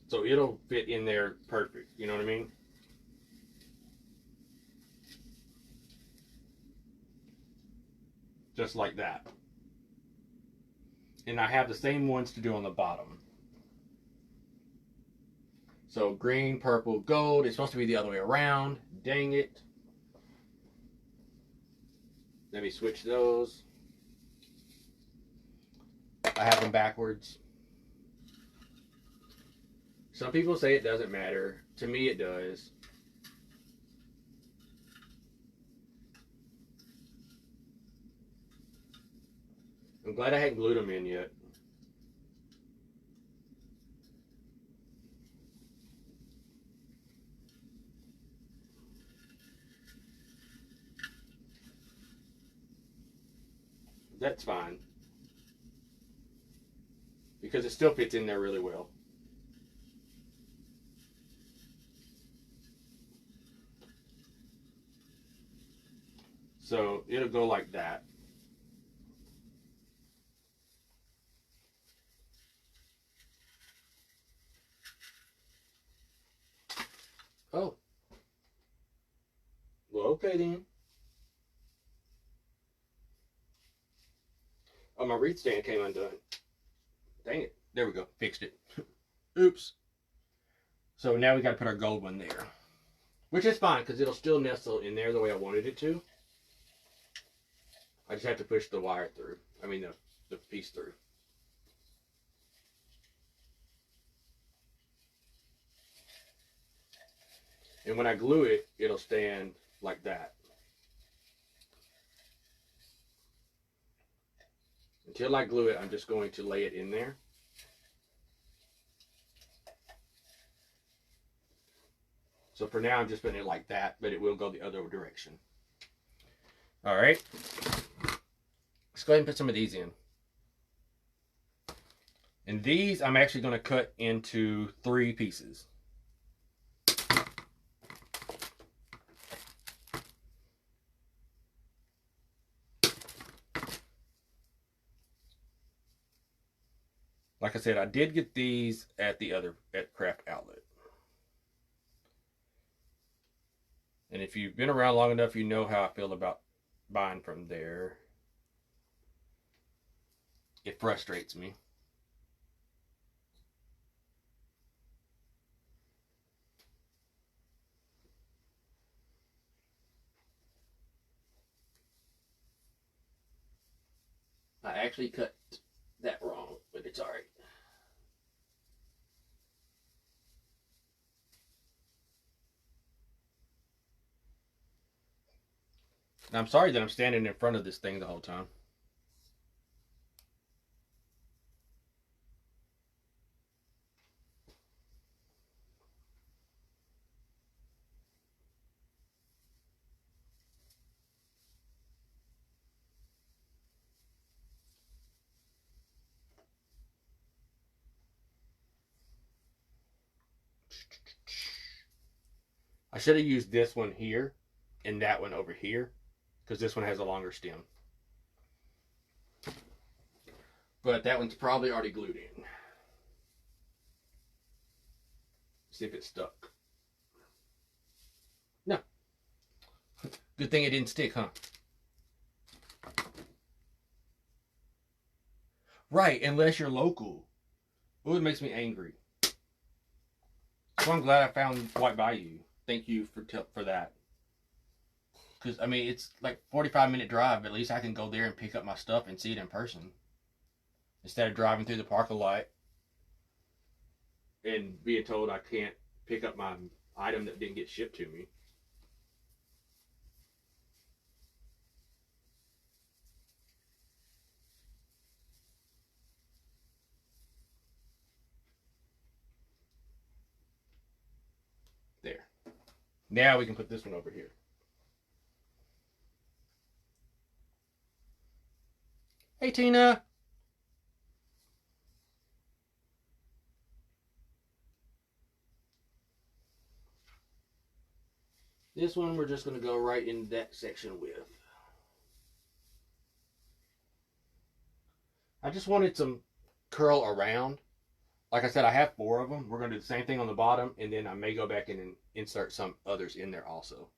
So it'll fit in there perfect. You know what I mean? Just like that. And I have the same ones to do on the bottom. So green, purple, gold. It's supposed to be the other way around. Dang it. Let me switch those. I have them backwards. Some people say it doesn't matter. To me, it does. I'm glad I hadn't glued them in yet. That's fine. Because it still fits in there really well. So it'll go like that. Oh. Well, okay then. Oh, my wreath stand came undone. Dang it. There we go. Fixed it. Oops. So now we got to put our gold one there. Which is fine, because it'll still nestle in there the way I wanted it to. I just have to push the wire through. I mean, the piece through. And when I glue it, it'll stand like that. Until I glue it, I'm just going to lay it in there. So for now, I'm just putting it like that, but it will go the other direction. All right. Let's go ahead and put some of these in. And these, I'm actually going to cut into 3 pieces. Like I said, I did get these at Craft Outlet. And if you've been around long enough, you know how I feel about buying from there. It frustrates me. I actually cut that wrong, but it's all right. And I'm sorry that I'm standing in front of this thing the whole time. I should have used this one here and that one over here, because this one has a longer stem. But that one's probably already glued in. See if it's stuck. No. Good thing it didn't stick, huh? Right, unless you're local. Ooh, it makes me angry. So I'm glad I found White Bayou. Thank you for that. Because, I mean, it's like 45-minute drive, but at least I can go there and pick up my stuff and see it in person. Instead of driving through the parking lot and being told I can't pick up my item that didn't get shipped to me. There. Now we can put this one over here. Hey, Tina. This one we're just going to go right in that section with. I just wanted some curl around. Like I said, I have 4 of them. We're going to do the same thing on the bottom, and then I may go back in and insert some others in there also.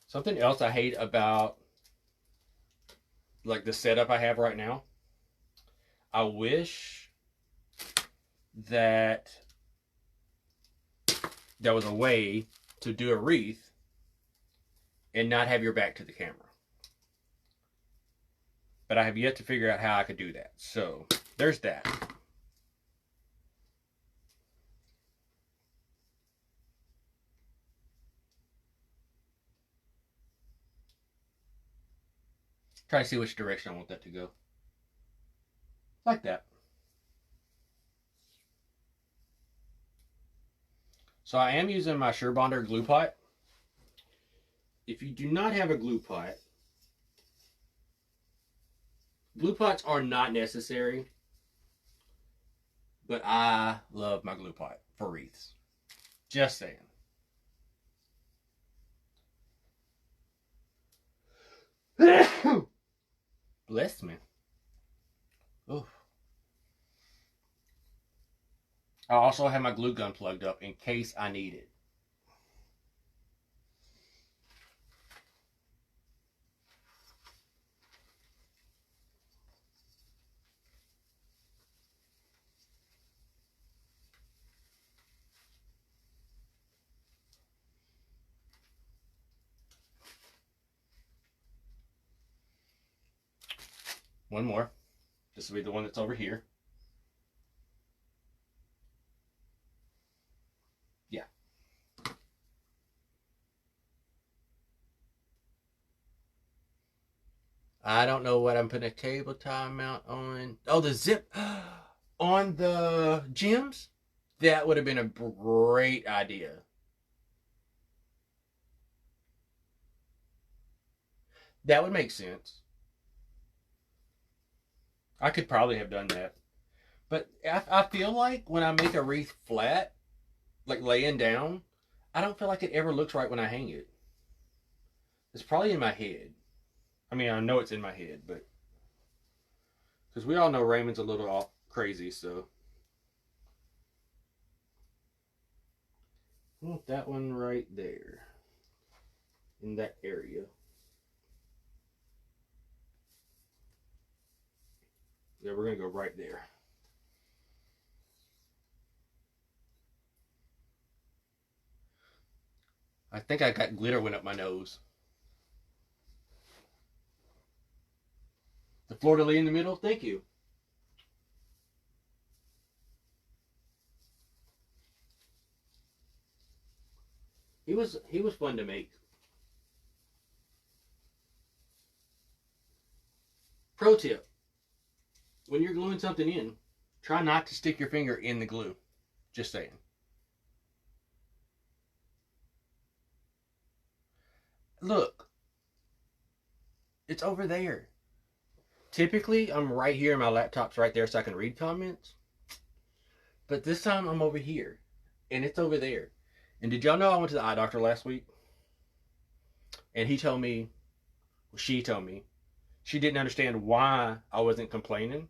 Something else I hate about like the setup I have right now, I wish that there was a way to do a wreath and not have your back to the camera. But I have yet to figure out how I could do that. So there's that. Try to see which direction I want that to go. Like that. So I am using my SureBonder glue pot. If you do not have a glue pot, glue pots are not necessary, but I love my glue pot for wreaths. Just saying. Bless me. Oof. I also have my glue gun plugged up in case I need it. One more. This will be the one that's over here. Yeah. I don't know what I'm putting a table tie mount on. Oh, the zip on the gems? That would have been a great idea. That would make sense. I could probably have done that. But I feel like when I make a wreath flat, like laying down, I don't feel like it ever looks right when I hang it. It's probably in my head. I mean, I know it's in my head, but because we all know Raymond's a little off crazy, so I want that one right there in that area. Yeah, we're gonna go right there. I think I got glitter went up my nose. The fleur de lis in the middle. Thank you. He was fun to make. Pro tip: when you're gluing something in, try not to stick your finger in the glue. Just saying. Look, it's over there. Typically, I'm right here and my laptop's right there so I can read comments. But this time I'm over here and it's over there. And did y'all know I went to the eye doctor last week? And he told me, she told me, she didn't understand why I wasn't complaining.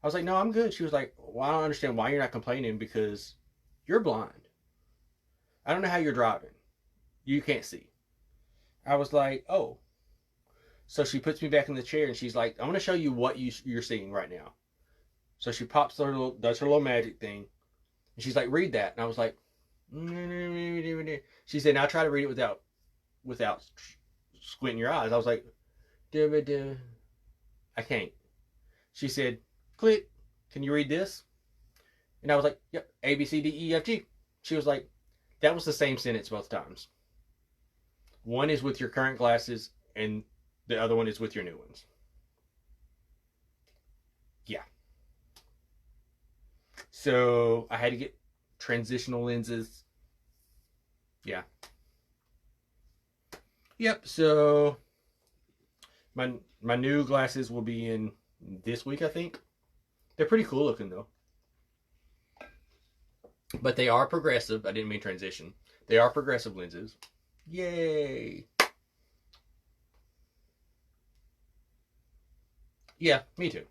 I was like, no, I'm good. She was like, well, I don't understand why you're not complaining because you're blind. I don't know how you're driving. You can't see. I was like, oh. So she puts me back in the chair and she's like, I'm going to show you what you're seeing right now. So she pops her little, does her little magic thing. And she's like, read that. And I was like, she said, now try to read it without squinting your eyes. I was like, I can't. She said, click. Can you read this? And I was like, yep, A, B, C, D, E, F, G. She was like, that was the same sentence both times. One is with your current glasses and the other one is with your new ones. Yeah. So I had to get transitional lenses. Yeah. Yep. So my new glasses will be in this week, I think. They're pretty cool looking though. But they are progressive. I didn't mean transition. They are progressive lenses. Yay. Yeah, me too.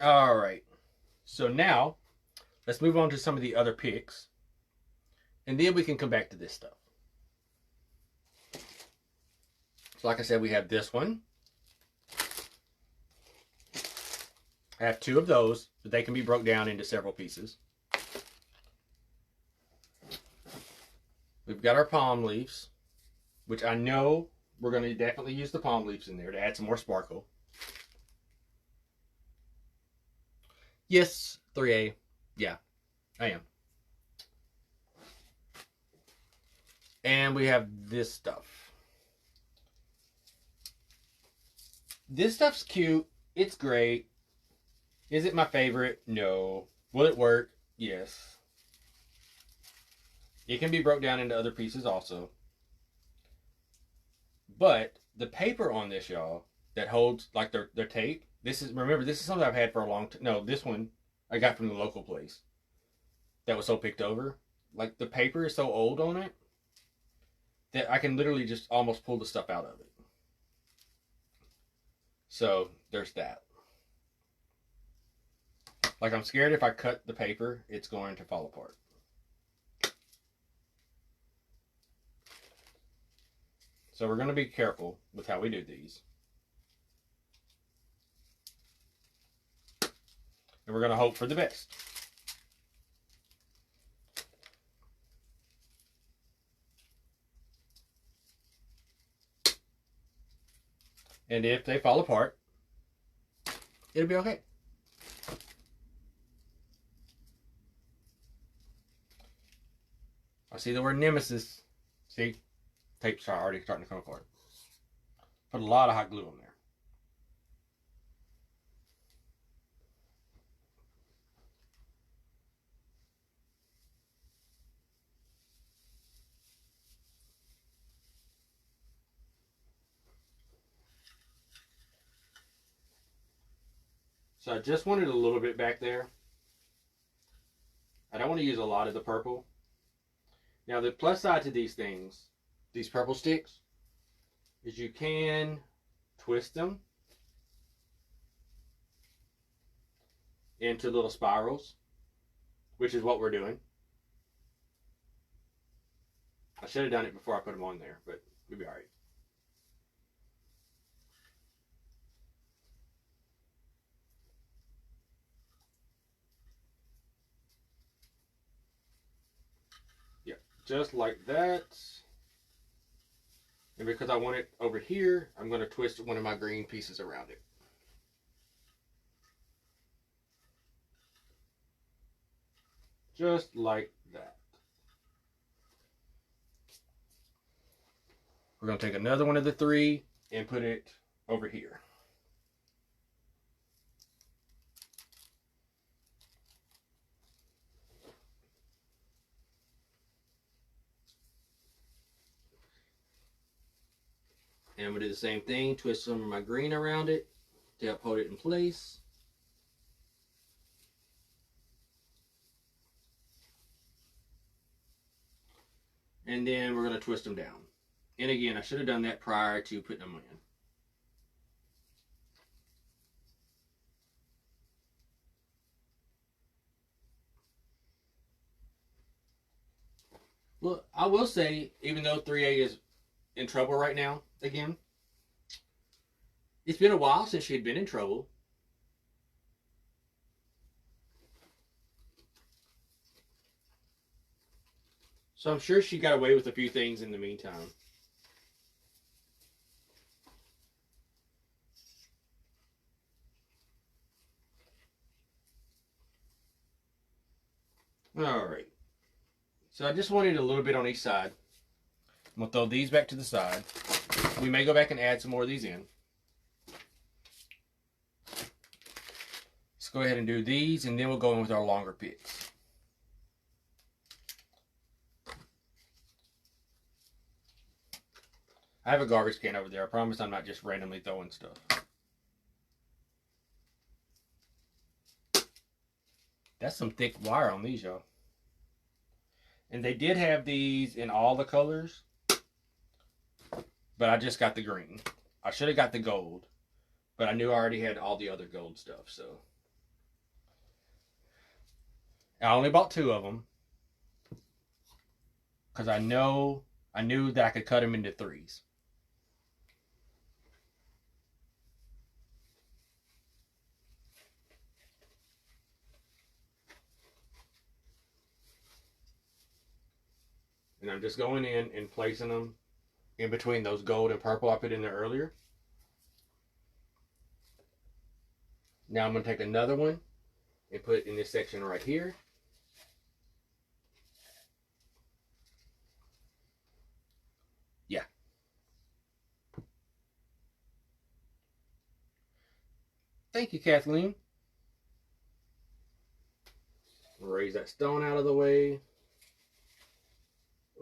All right. So now let's move on to some of the other picks. And then we can come back to this stuff. So like I said, we have this one. I have two of those, but they can be broke down into several pieces. We've got our palm leaves, which I know we're going to definitely use the palm leaves in there to add some more sparkle. Yes, 3A. Yeah, I am. And we have this stuff. This stuff's cute. It's great. Is it my favorite? No. Will it work? Yes. It can be broke down into other pieces also. But the paper on this, y'all, that holds like their tape. This is something I've had for a long time. No, this one I got from the local place that was so picked over. Like the paper is so old on it that I can literally just almost pull the stuff out of it. So there's that. Like I'm scared if I cut the paper, it's going to fall apart. So we're going to be careful with how we do these. And we're going to hope for the best. And if they fall apart, it'll be okay. I see the word nemesis. See? Tape's already starting to come apart. Put a lot of hot glue on there. So I just wanted a little bit back there. I don't want to use a lot of the purple. Now the plus side to these things, these purple sticks, is you can twist them into little spirals, which is what we're doing. I should have done it before I put them on there, but we'll be alright. Yeah, just like that. And because I want it over here, I'm going to twist one of my green pieces around it. Just like that. We're going to take another one of the three and put it over here. And I'm going to do the same thing, twist some of my green around it to help hold it in place. And then we're going to twist them down. And again, I should have done that prior to putting them in. Look, I will say, even though 3A is in trouble right now, again, it's been a while since she had been in trouble. So I'm sure she got away with a few things in the meantime. Alright. So I just wanted a little bit on each side. I'm going to throw these back to the side. We may go back and add some more of these in. Let's go ahead and do these, and then we'll go in with our longer picks. I have a garbage can over there. I promise I'm not just randomly throwing stuff. That's some thick wire on these, y'all. And they did have these in all the colors, but I just got the green. I should have got the gold, but I knew I already had all the other gold stuff, so. I only bought 2 of them because I knew that I could cut them into 3s. And I'm just going in and placing them in between those gold and purple I put in there earlier. Now I'm going to take another one and put it in this section right here. Yeah. Thank you, Kathleen. Raise that stone out of the way.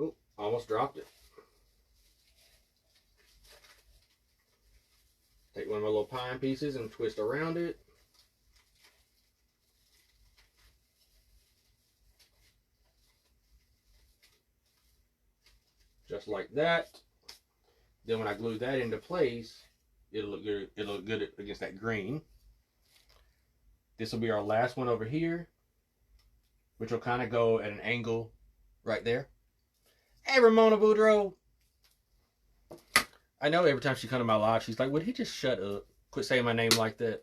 Oh, almost dropped it. Take one of my little pine pieces and twist around it. Just like that. Then when I glue that into place, it'll look good. It'll look good against that green. This will be our last one over here, which will kind of go at an angle right there. Hey, Ramona Boudreaux. I know every time she comes to my live, she's like, would he just shut up? Quit saying my name like that.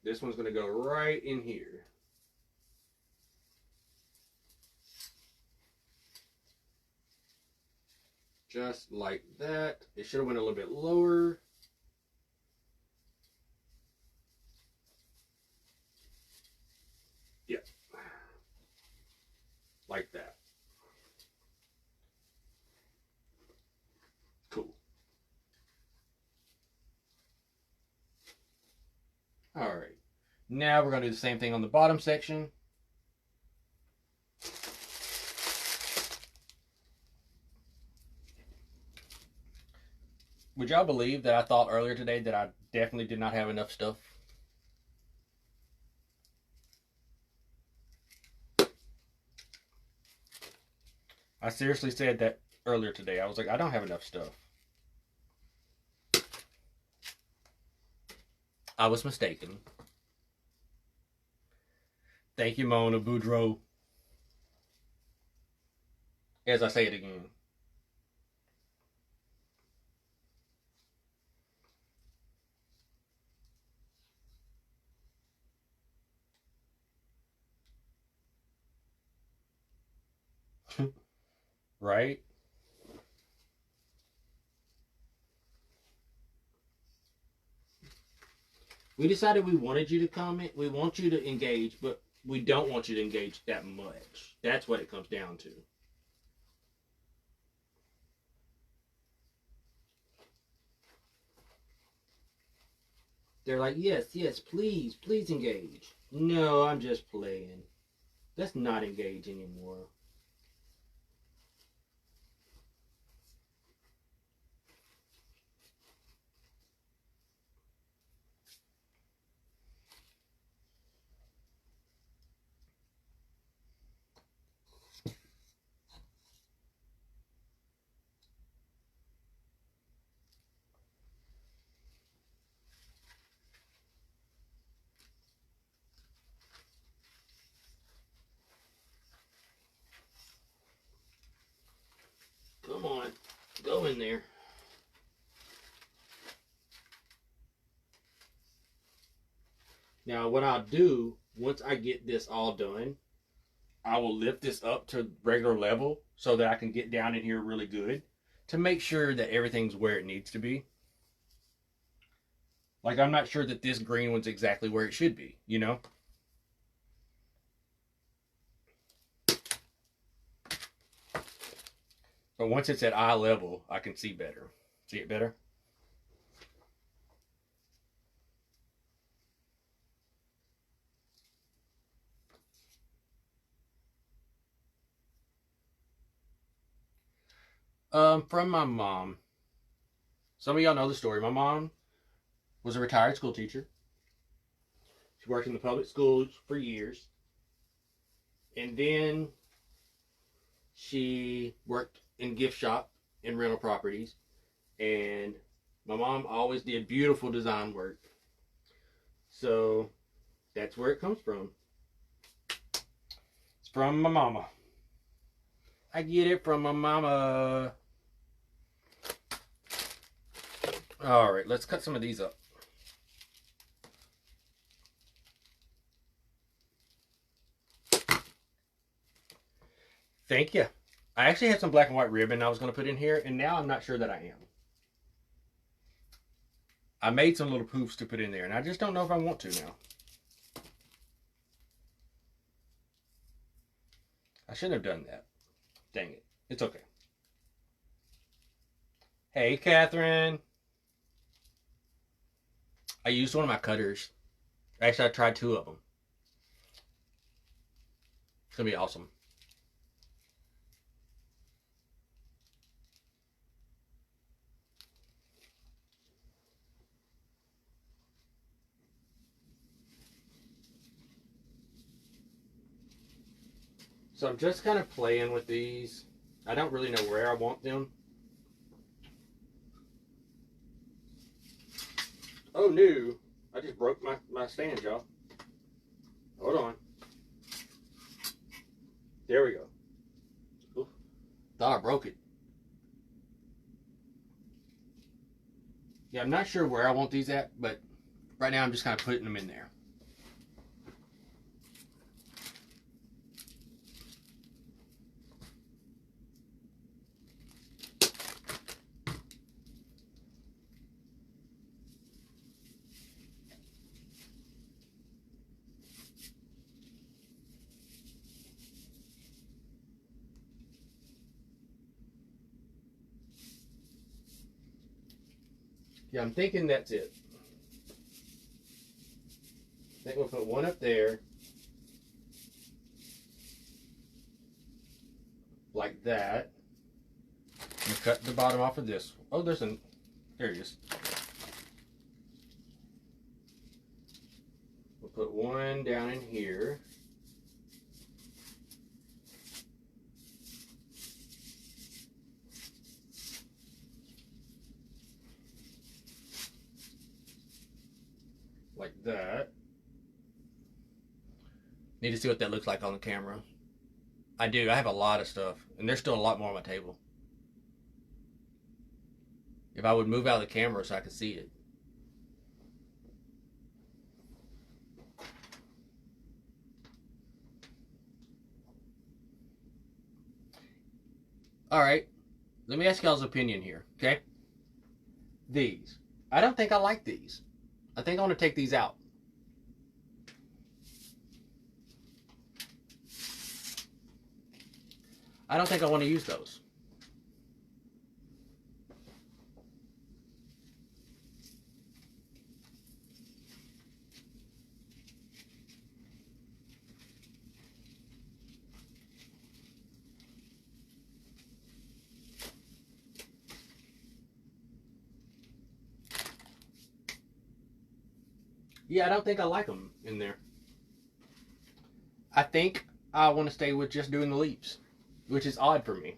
This one's going to go right in here. Just like that. It should have went a little bit lower. Yep. Like that. Cool. All right. Now we're going to do the same thing on the bottom section. Would y'all believe that I thought earlier today that I definitely did not have enough stuff? I seriously said that earlier today. I was like, I don't have enough stuff. I was mistaken. Thank you, Mona Boudreaux. As I say it again. Right? We decided we wanted you to comment. We want you to engage, but we don't want you to engage that much. That's what it comes down to. They're like, yes, yes, please, please engage. No, I'm just playing. Let's not engage anymore. Come on, go in there. Now, what I'll do, once I get this all done, I will lift this up to regular level so that I can get down in here really good to make sure that everything's where it needs to be. Like, I'm not sure that this green one's exactly where it should be, you know? But once it's at eye level, I can see better. See it better? From my mom. Some of y'all know the story. My mom was a retired school teacher. She worked in the public schools for years. And then she worked in gift shop and rental properties. And my mom always did beautiful design work. So that's where it comes from. It's from my mama. I get it from my mama. All right, let's cut some of these up. Thank you. I actually had some black and white ribbon I was going to put in here, and now I'm not sure that I am. I made some little poofs to put in there, and I just don't know if I want to now. I shouldn't have done that. Dang it. It's okay. Hey, Catherine. I used one of my cutters. Actually, I tried 2 of them. It's going to be awesome. So I'm just kind of playing with these. I don't really know where I want them. Oh no, I just broke my stand, y'all. Hold on. There we go. Oof. Thought I broke it. Yeah, I'm not sure where I want these at, but right now I'm just kind of putting them in there. Yeah, I'm thinking that's it. I think we'll put one up there. Like that. And cut the bottom off of this. Oh, there it is. We'll put one down in here. Like that. Need to see what that looks like on the camera. I do. I have a lot of stuff. And there's still a lot more on my table. If I would move out of the camera so I could see it. Alright. Let me ask y'all's opinion here. Okay? These. I don't think I like these. I think I want to take these out. I don't think I want to use those. Yeah, I don't think I like them in there. I think I want to stay with just doing the leaves, which is odd for me.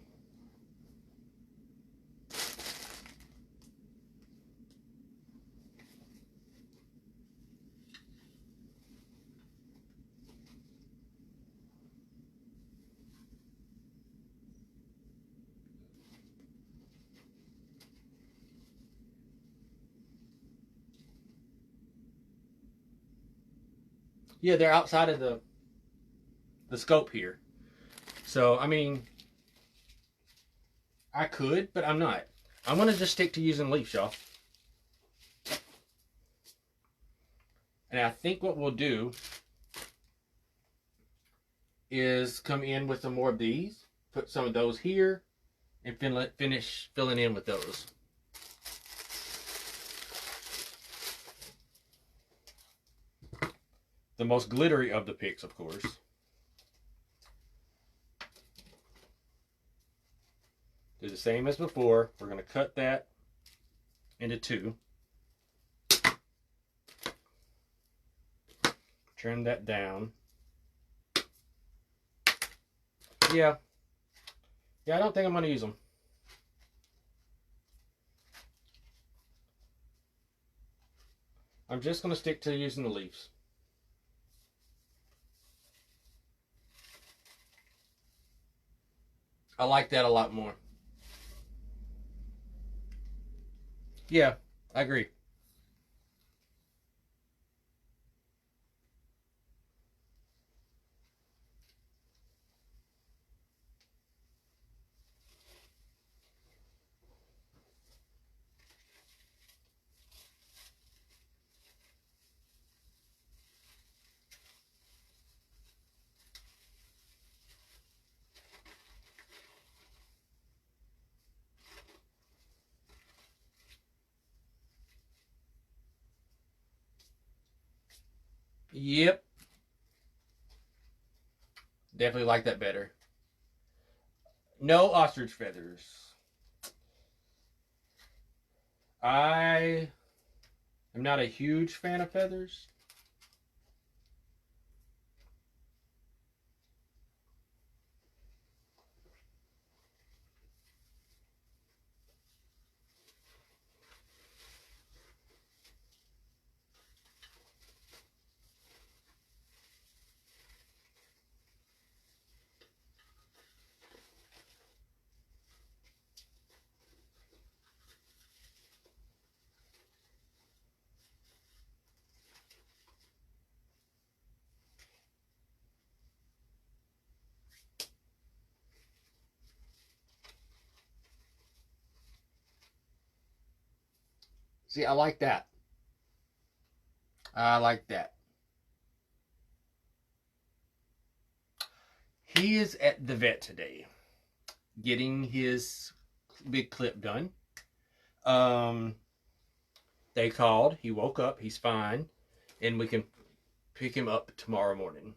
Yeah, they're outside of the scope here. So, I mean, I could, but I'm not. I'm going to just stick to using leaves, y'all. And I think what we'll do is come in with some more of these, put some of those here, and finish filling in with those. The most glittery of the picks, of course. Do the same as before. We're going to cut that into two. Trim that down. Yeah, I don't think I'm going to use them. I'm just going to stick to using the leaves. I like that a lot more. Yeah, I agree. Yep. Definitely like that better. No ostrich feathers. I am not a huge fan of feathers. See, I like that. I like that. He is at the vet today, getting his big clip done. They called. He woke up. He's fine, and we can pick him up tomorrow morning.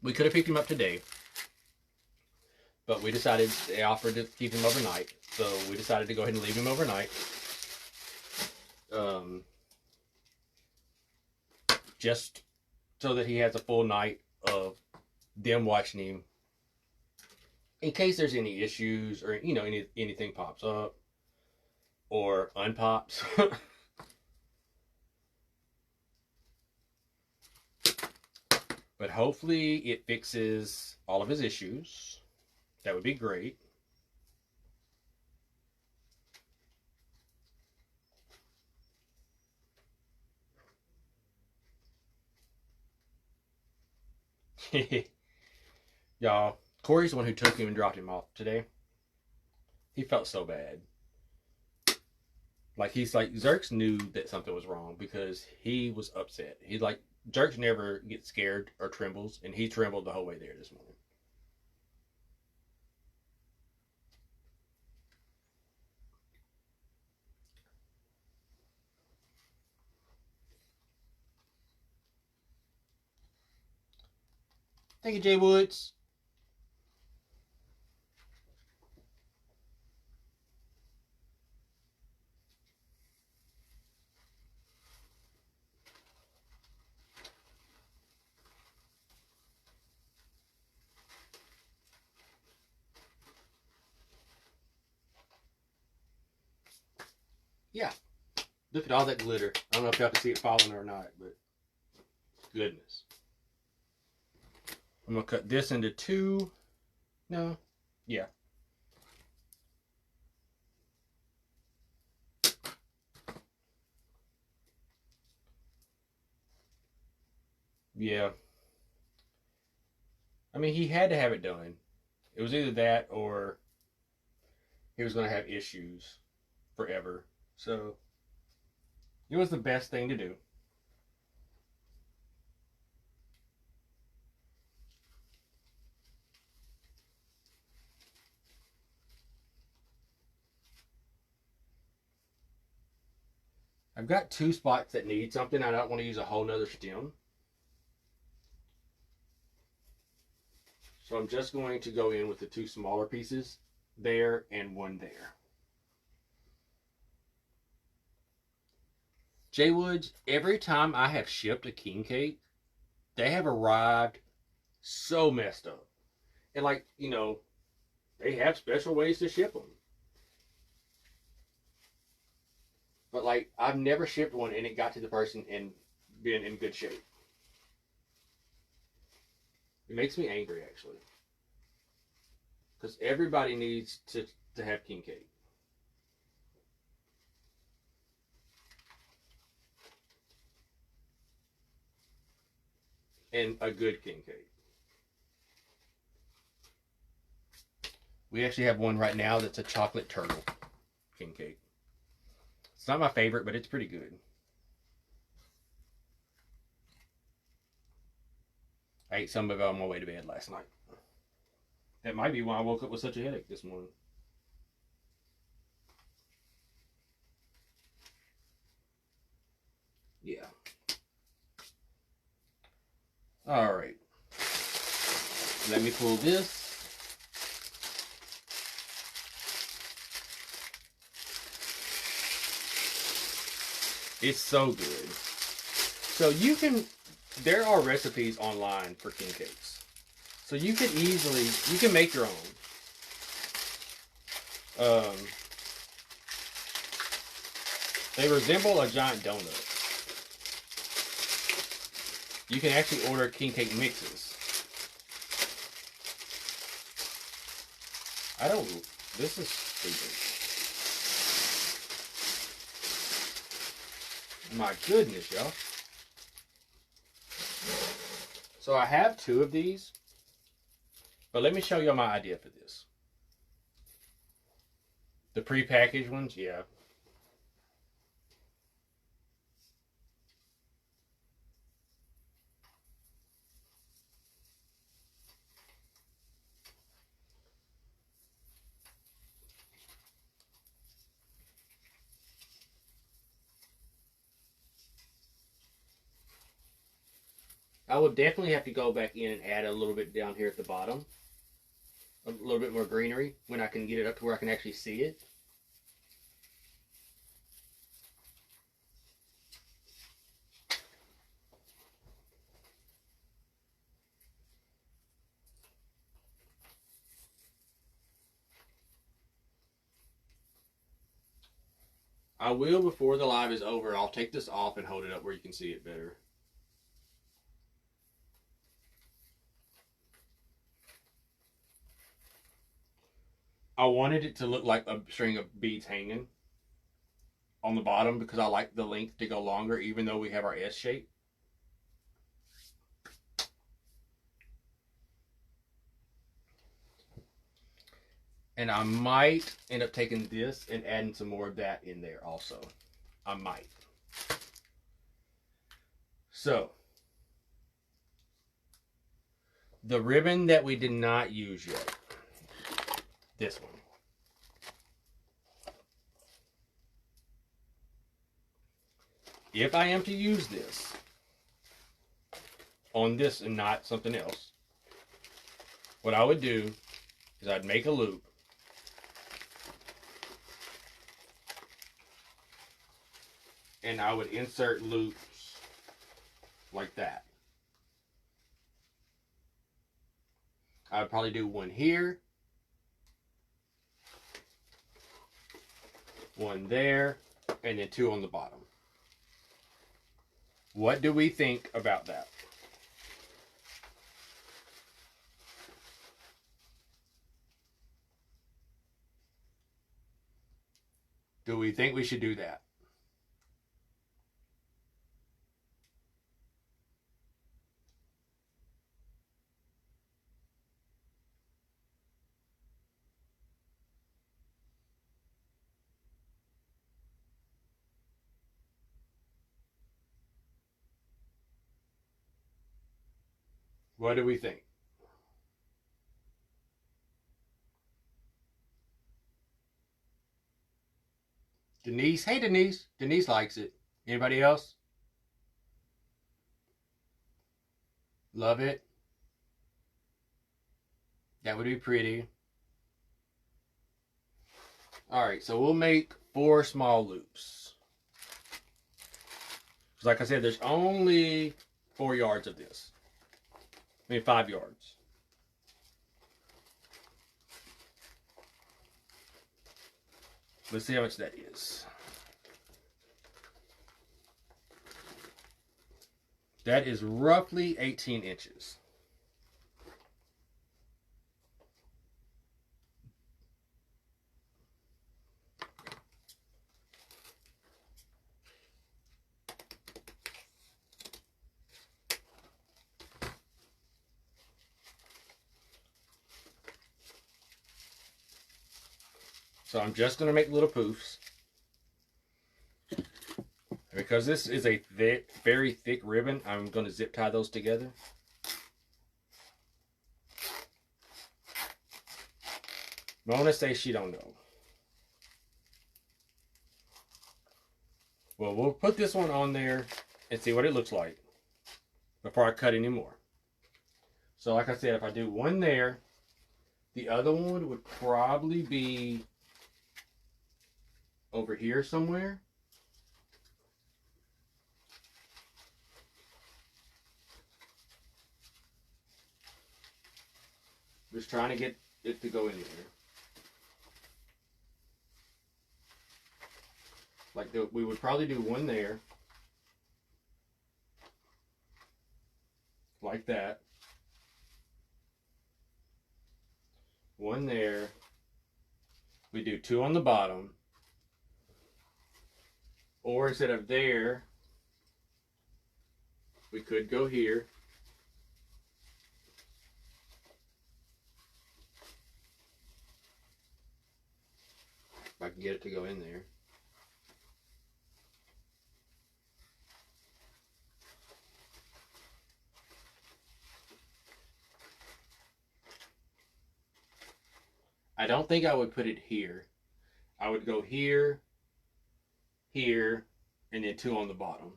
We could have picked him up today, but we decided they offered to keep him overnight, so we decided to go ahead and leave him overnight. Just so that he has a full night of them watching him, in case there's any issues or anything pops up or unpops. But hopefully it fixes all of his issues. That would be great. Y'all, Corey's the one who took him and dropped him off today. He felt so bad. Like, he's like, Zerks knew that something was wrong because he was upset. He's like, Zerks never gets scared or trembles, and he trembled the whole way there this morning. Thank you, Jay Woods. Yeah. Look at all that glitter. I don't know if y'all can see it falling or not, but goodness. I'm going to cut this into two. No. Yeah. Yeah. I mean, he had to have it done. It was either that or he was going to have issues forever. So it was the best thing to do. I've got two spots that need something. I don't want to use a whole nother stem. So I'm just going to go in with the two smaller pieces there and one there. Jay Woods, every time I have shipped a king cake, they have arrived so messed up. And like, they have special ways to ship them. But like, I've never shipped one and it got to the person and been in good shape. It makes me angry, actually. Because everybody needs to have king cake. And a good king cake. We actually have one right now that's a chocolate turtle king cake. It's not my favorite, but it's pretty good. I ate some of it on my way to bed last night. That might be why I woke up with such a headache this morning. Yeah. All right. Let me pull this. It's so good. So there are recipes online for king cakes. So you can make your own. They resemble a giant donut. You can actually order king cake mixes. This is stupid. My goodness, y'all. So I have two of these, but let me show y'all my idea for this. The pre-packaged ones, yeah. I would definitely have to go back in and add a little bit down here at the bottom. A little bit more greenery when I can get it up to where I can actually see it. I will, before the live is over, I'll take this off and hold it up where you can see it better. I wanted it to look like a string of beads hanging on the bottom because I like the length to go longer even though we have our S shape. And I might end up taking this and adding some more of that in there also. I might. So, the ribbon that we did not use yet. This one. If I am to use this on this and not something else, what I would do is I'd make a loop. And I would insert loops like that. I would probably do one here, one there, and then two on the bottom. What do we think about that? Do we think we should do that? What do we think? Denise, hey Denise. Denise likes it. Anybody else? Love it. That would be pretty. Alright, so we'll make 4 small loops. Like I said, there's only 4 yards of this. I mean, 5 yards. Let's see how much that is. That is roughly 18 inches. So I'm just going to make little poofs. Because this is a very thick ribbon, I'm going to zip tie those together. Mona says she don't know. Well, we'll put this one on there and see what it looks like before I cut any more. So like I said, if I do one there, the other one would probably be over here somewhere. Just trying to get it to go in there. Like we would probably do one there. Like that. One there. We do 2 on the bottom. Or instead of there, we could go here. If I can get it to go in there. I don't think I would put it here. I would go here, here, and then 2 on the bottom.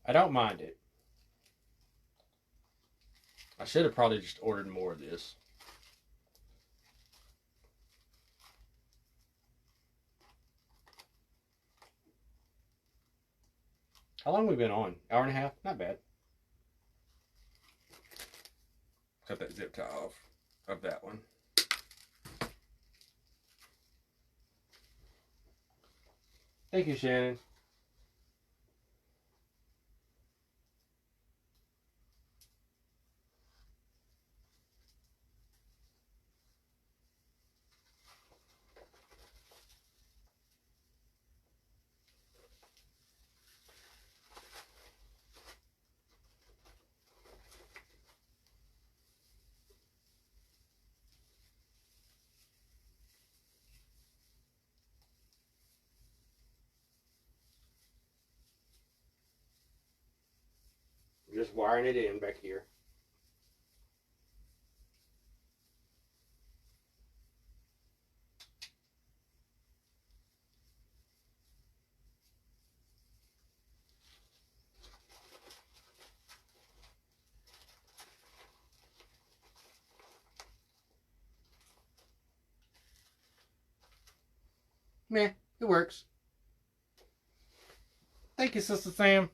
I don't mind it. I should have probably just ordered more of this. How long have we been on? Hour and a half? Not bad. Cut that zip tie off of that one. Thank you, Shannon. Just wiring it in back here. Meh, it works. Thank you, Sister Sam.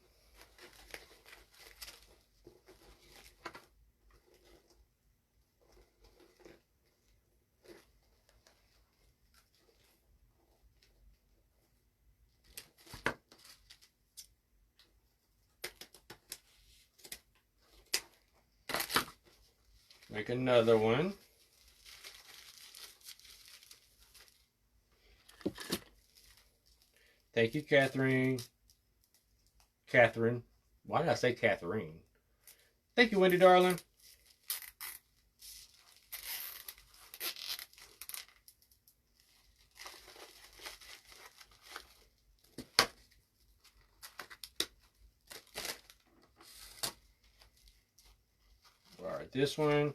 Make another one. Thank you, Catherine. Catherine. Why did I say Catherine? Thank you, Wendy, darling. All right, this one.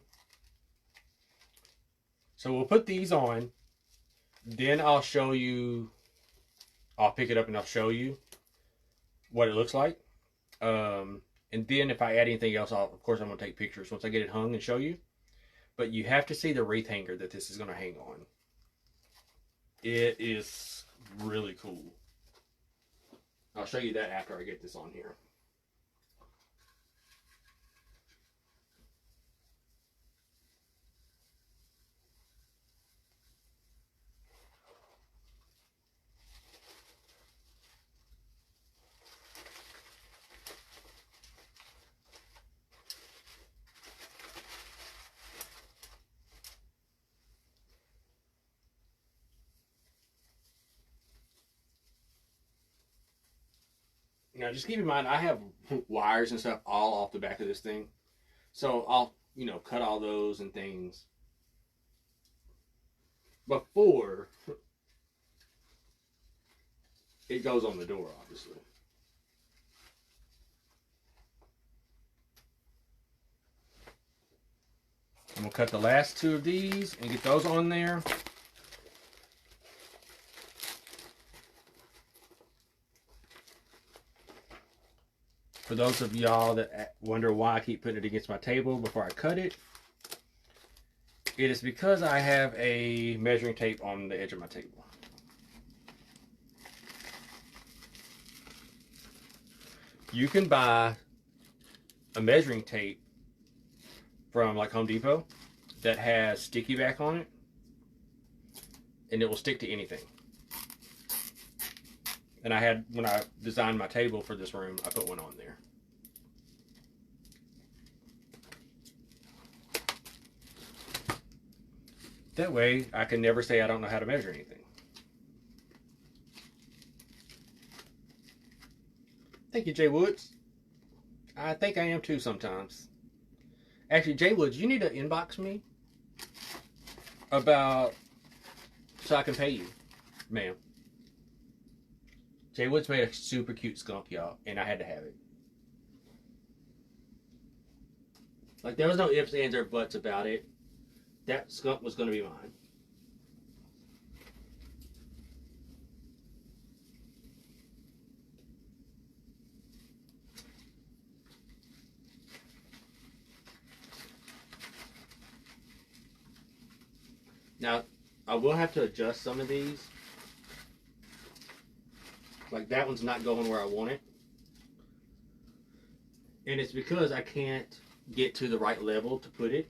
So we'll put these on. Then I'll show you. I'll pick it up and I'll show you what it looks like. And then if I add anything else, of course I'm going to take pictures once I get it hung and show you. But you have to see the wreath hanger that this is going to hang on. It is really cool. I'll show you that after I get this on here. Now, just keep in mind, I have wires and stuff all off the back of this thing. So I'll, cut all those and things before it goes on the door, obviously. I'm going to cut the last two of these and get those on there. For those of y'all that wonder why I keep putting it against my table before I cut it, it is because I have a measuring tape on the edge of my table. You can buy a measuring tape from like Home Depot that has sticky back on it, and it will stick to anything. And I had, when I designed my table for this room, I put one on there. That way, I can never say I don't know how to measure anything. Thank you, Jay Woods. I think I am too sometimes. Actually, Jay Woods, you need to inbox me about so I can pay you, ma'am. Jay Woods made a super cute skunk, y'all, and I had to have it. Like, there was no ifs, ands, or buts about it. That skunk was going to be mine. Now, I will have to adjust some of these. Like that one's not going where I want it. And it's because I can't get to the right level to put it.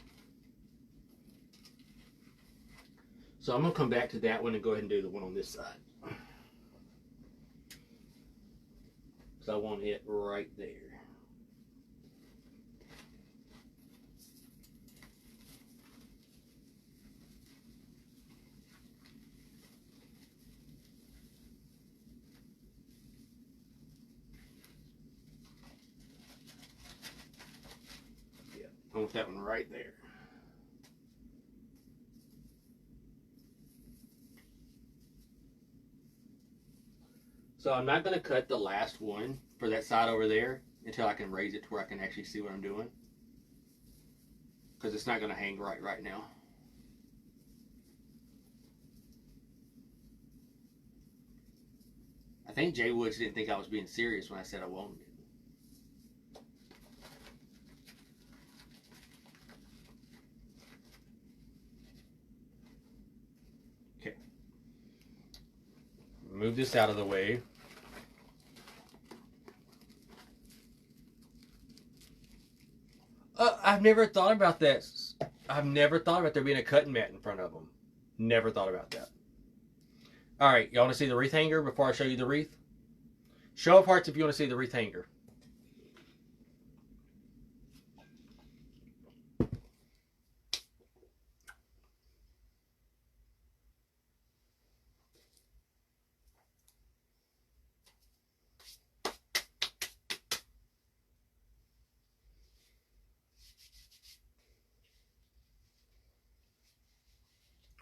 So I'm going to come back to that one and go ahead and do the one on this side. So I want it right there. Yeah, I want that one right there. So I'm not going to cut the last one for that side over there until I can raise it to where I can actually see what I'm doing. Because it's not going to hang right now. I think Jay Woods didn't think I was being serious when I said I wanted it. Okay. Move this out of the way. I've never thought about that. I've never thought about there being a cutting mat in front of them. Never thought about that. All right, y'all want to see the wreath hanger before I show you the wreath? Show of hearts if you want to see the wreath hanger.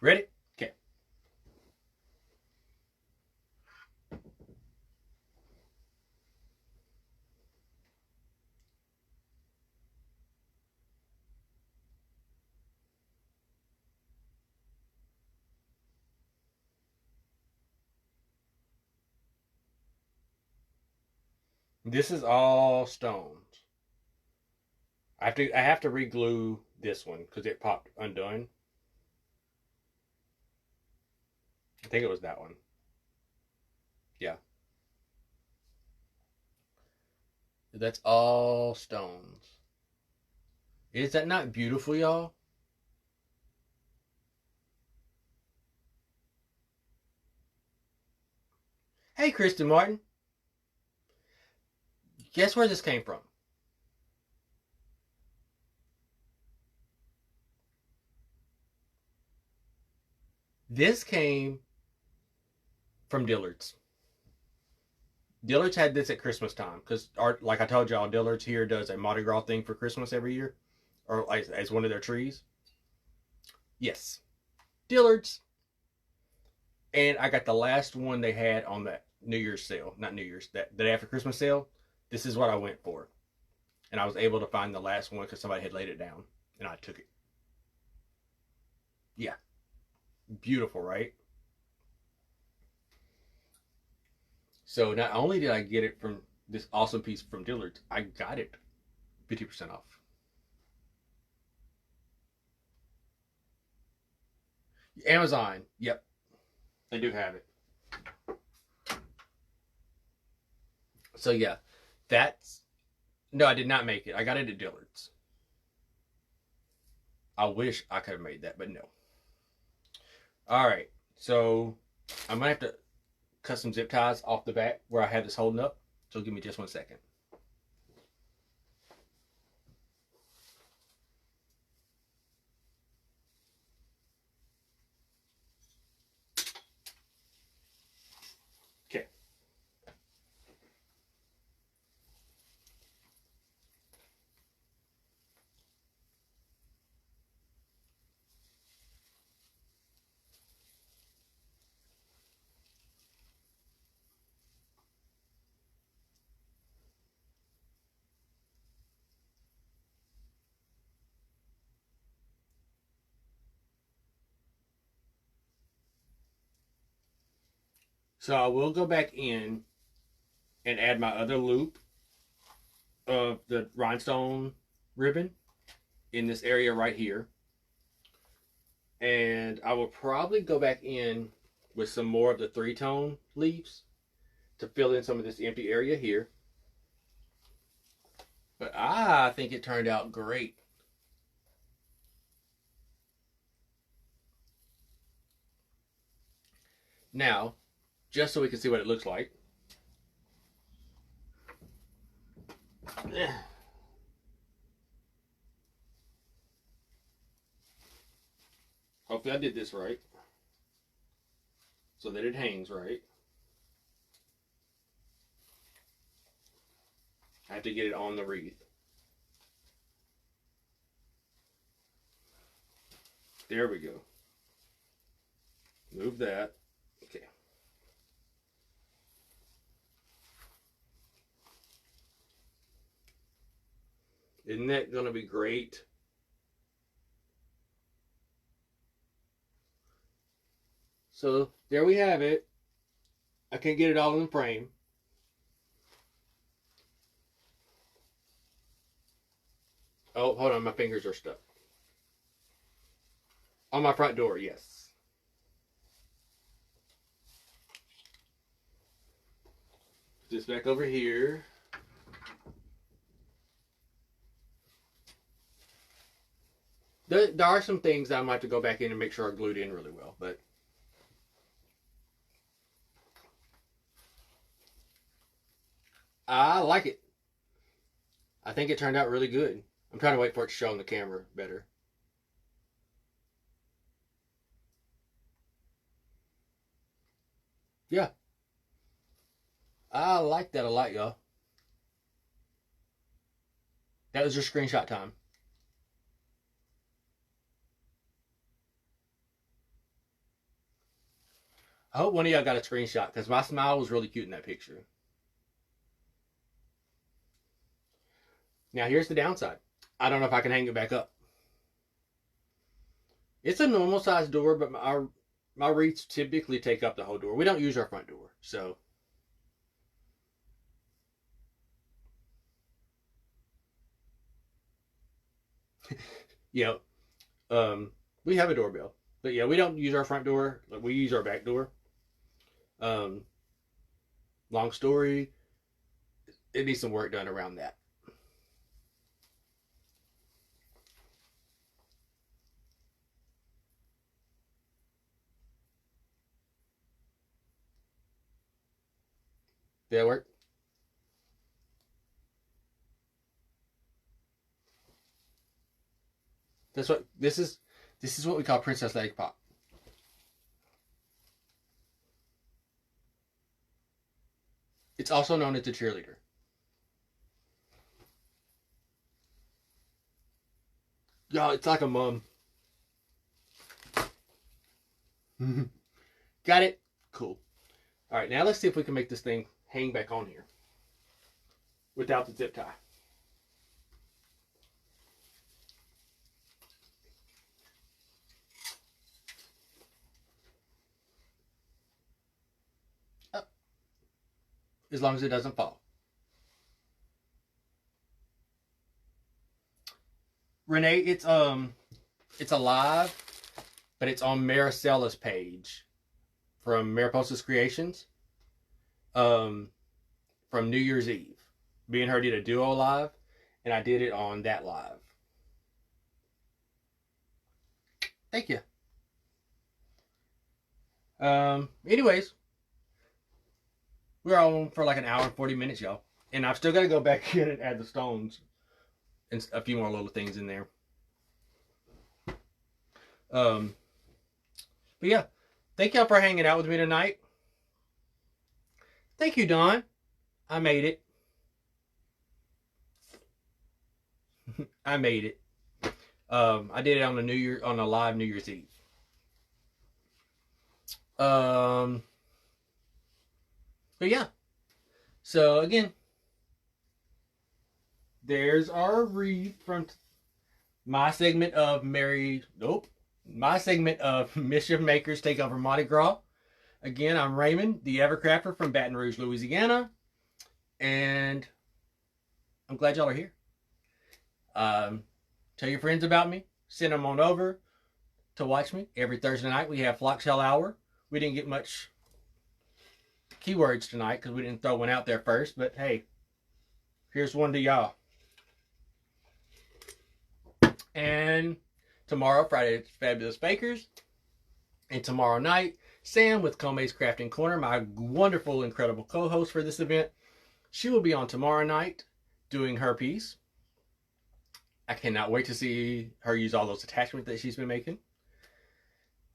Ready? Okay. This is all stones. I have to re-glue this one because it popped undone. I think it was that one. Yeah. That's all stones. Is that not beautiful, y'all? Hey, Kristen Martin. Guess where this came from? This came from Dillard's. Dillard's had this at Christmas time because, like I told y'all, Dillard's here does a Mardi Gras thing for Christmas every year, or as one of their trees. Yes, Dillard's. And I got the last one they had on that New Year's sale, not New Year's, that after Christmas sale. This is what I went for, and I was able to find the last one because somebody had laid it down, and I took it. Yeah, beautiful, right? So not only did I get it from this awesome piece from Dillard's, I got it 50% off. Amazon, yep, they do have it. So yeah, that's no, I did not make it. I got it at Dillard's. I wish I could have made that, but no. All right, so I'm gonna have to cut some zip ties off the back where I had this holding up. So give me just 1 second. Okay. So I will go back in and add my other loop of the rhinestone ribbon in this area right here. And I will probably go back in with some more of the 3-tone leaves to fill in some of this empty area here. But I think it turned out great. Now, just so we can see what it looks like. Hopefully I did this right, so that it hangs right. I have to get it on the wreath. There we go. Move that. Okay. Isn't that going to be great? So there we have it. I can't get it all in the frame. Oh, hold on. My fingers are stuck. On my front door, yes. Put this back over here. There are some things that I might have to go back in and make sure I glued in really well, but I like it. I think it turned out really good. I'm trying to wait for it to show on the camera better. Yeah. I like that a lot, y'all. That was your screenshot time. I hope one of y'all got a screenshot because my smile was really cute in that picture. Now here's the downside. I don't know if I can hang it back up. It's a normal size door, but my wreaths typically take up the whole door. We don't use our front door, so. Yeah, we have a doorbell, but yeah, we don't use our front door. We use our back door. Long story, it needs some work done around that. Did that work? That's what this is. This is what we call Princess Leg Pop. It's also known as the cheerleader. Y'all, it's like a mum. Got it? Cool. All right, now let's see if we can make this thing hang back on here without the zip tie. Oh. As long as it doesn't fall. Renee, it's alive, but it's on Maricella's page from Mariposa's Creations. From New Year's Eve. Me and her did a duo live, and I did it on that live. Thank you. Anyways, we're on for like an hour and 40 minutes, y'all. And I've still got to go back in and add the stones and a few more little things in there. But yeah, thank y'all for hanging out with me tonight. Thank you, Dawn. I made it. I made it. I did it on a live New Year's Eve. But yeah. So again, there's our wreath from my segment of my segment of Mischief Makers Take Over Mardi Gras. Again, I'm Raymond, the Evercrafter from Baton Rouge, Louisiana, and I'm glad y'all are here. Tell your friends about me. Send them on over. to watch me. Every Thursday night we have Flock Shell Hour. We didn't get much keywords tonight because we didn't throw one out there first, but hey, here's one to y'all. And tomorrow, Friday, it's Fabulous Bakers. And tomorrow night, Sam with Kome's Crafting Corner, my wonderful, incredible co-host for this event. She will be on tomorrow night doing her piece. I cannot wait to see her use all those attachments that she's been making.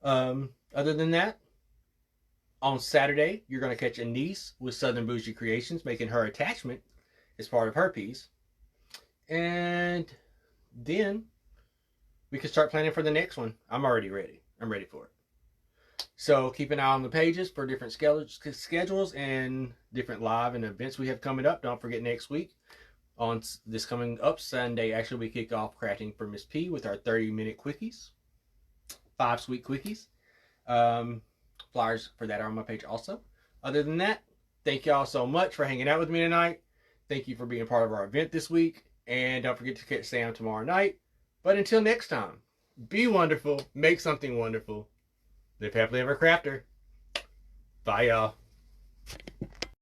Other than that, on Saturday, you're going to catch Anise with Southern Bougie Creations making her attachment as part of her piece. And then we can start planning for the next one. I'm already ready. I'm ready for it. So keep an eye on the pages for different schedules and different live and events we have coming up. Don't forget next week, on this coming up Sunday, actually, we kick off Crafting for Miss P with our 30-minute quickies. 5 sweet quickies. Flyers for that are on my page also. Other than that, thank y'all so much for hanging out with me tonight. Thank you for being part of our event this week. And don't forget to catch Sam tomorrow night. But until next time, be wonderful, make something wonderful. Live happily ever crafter. Bye, y'all.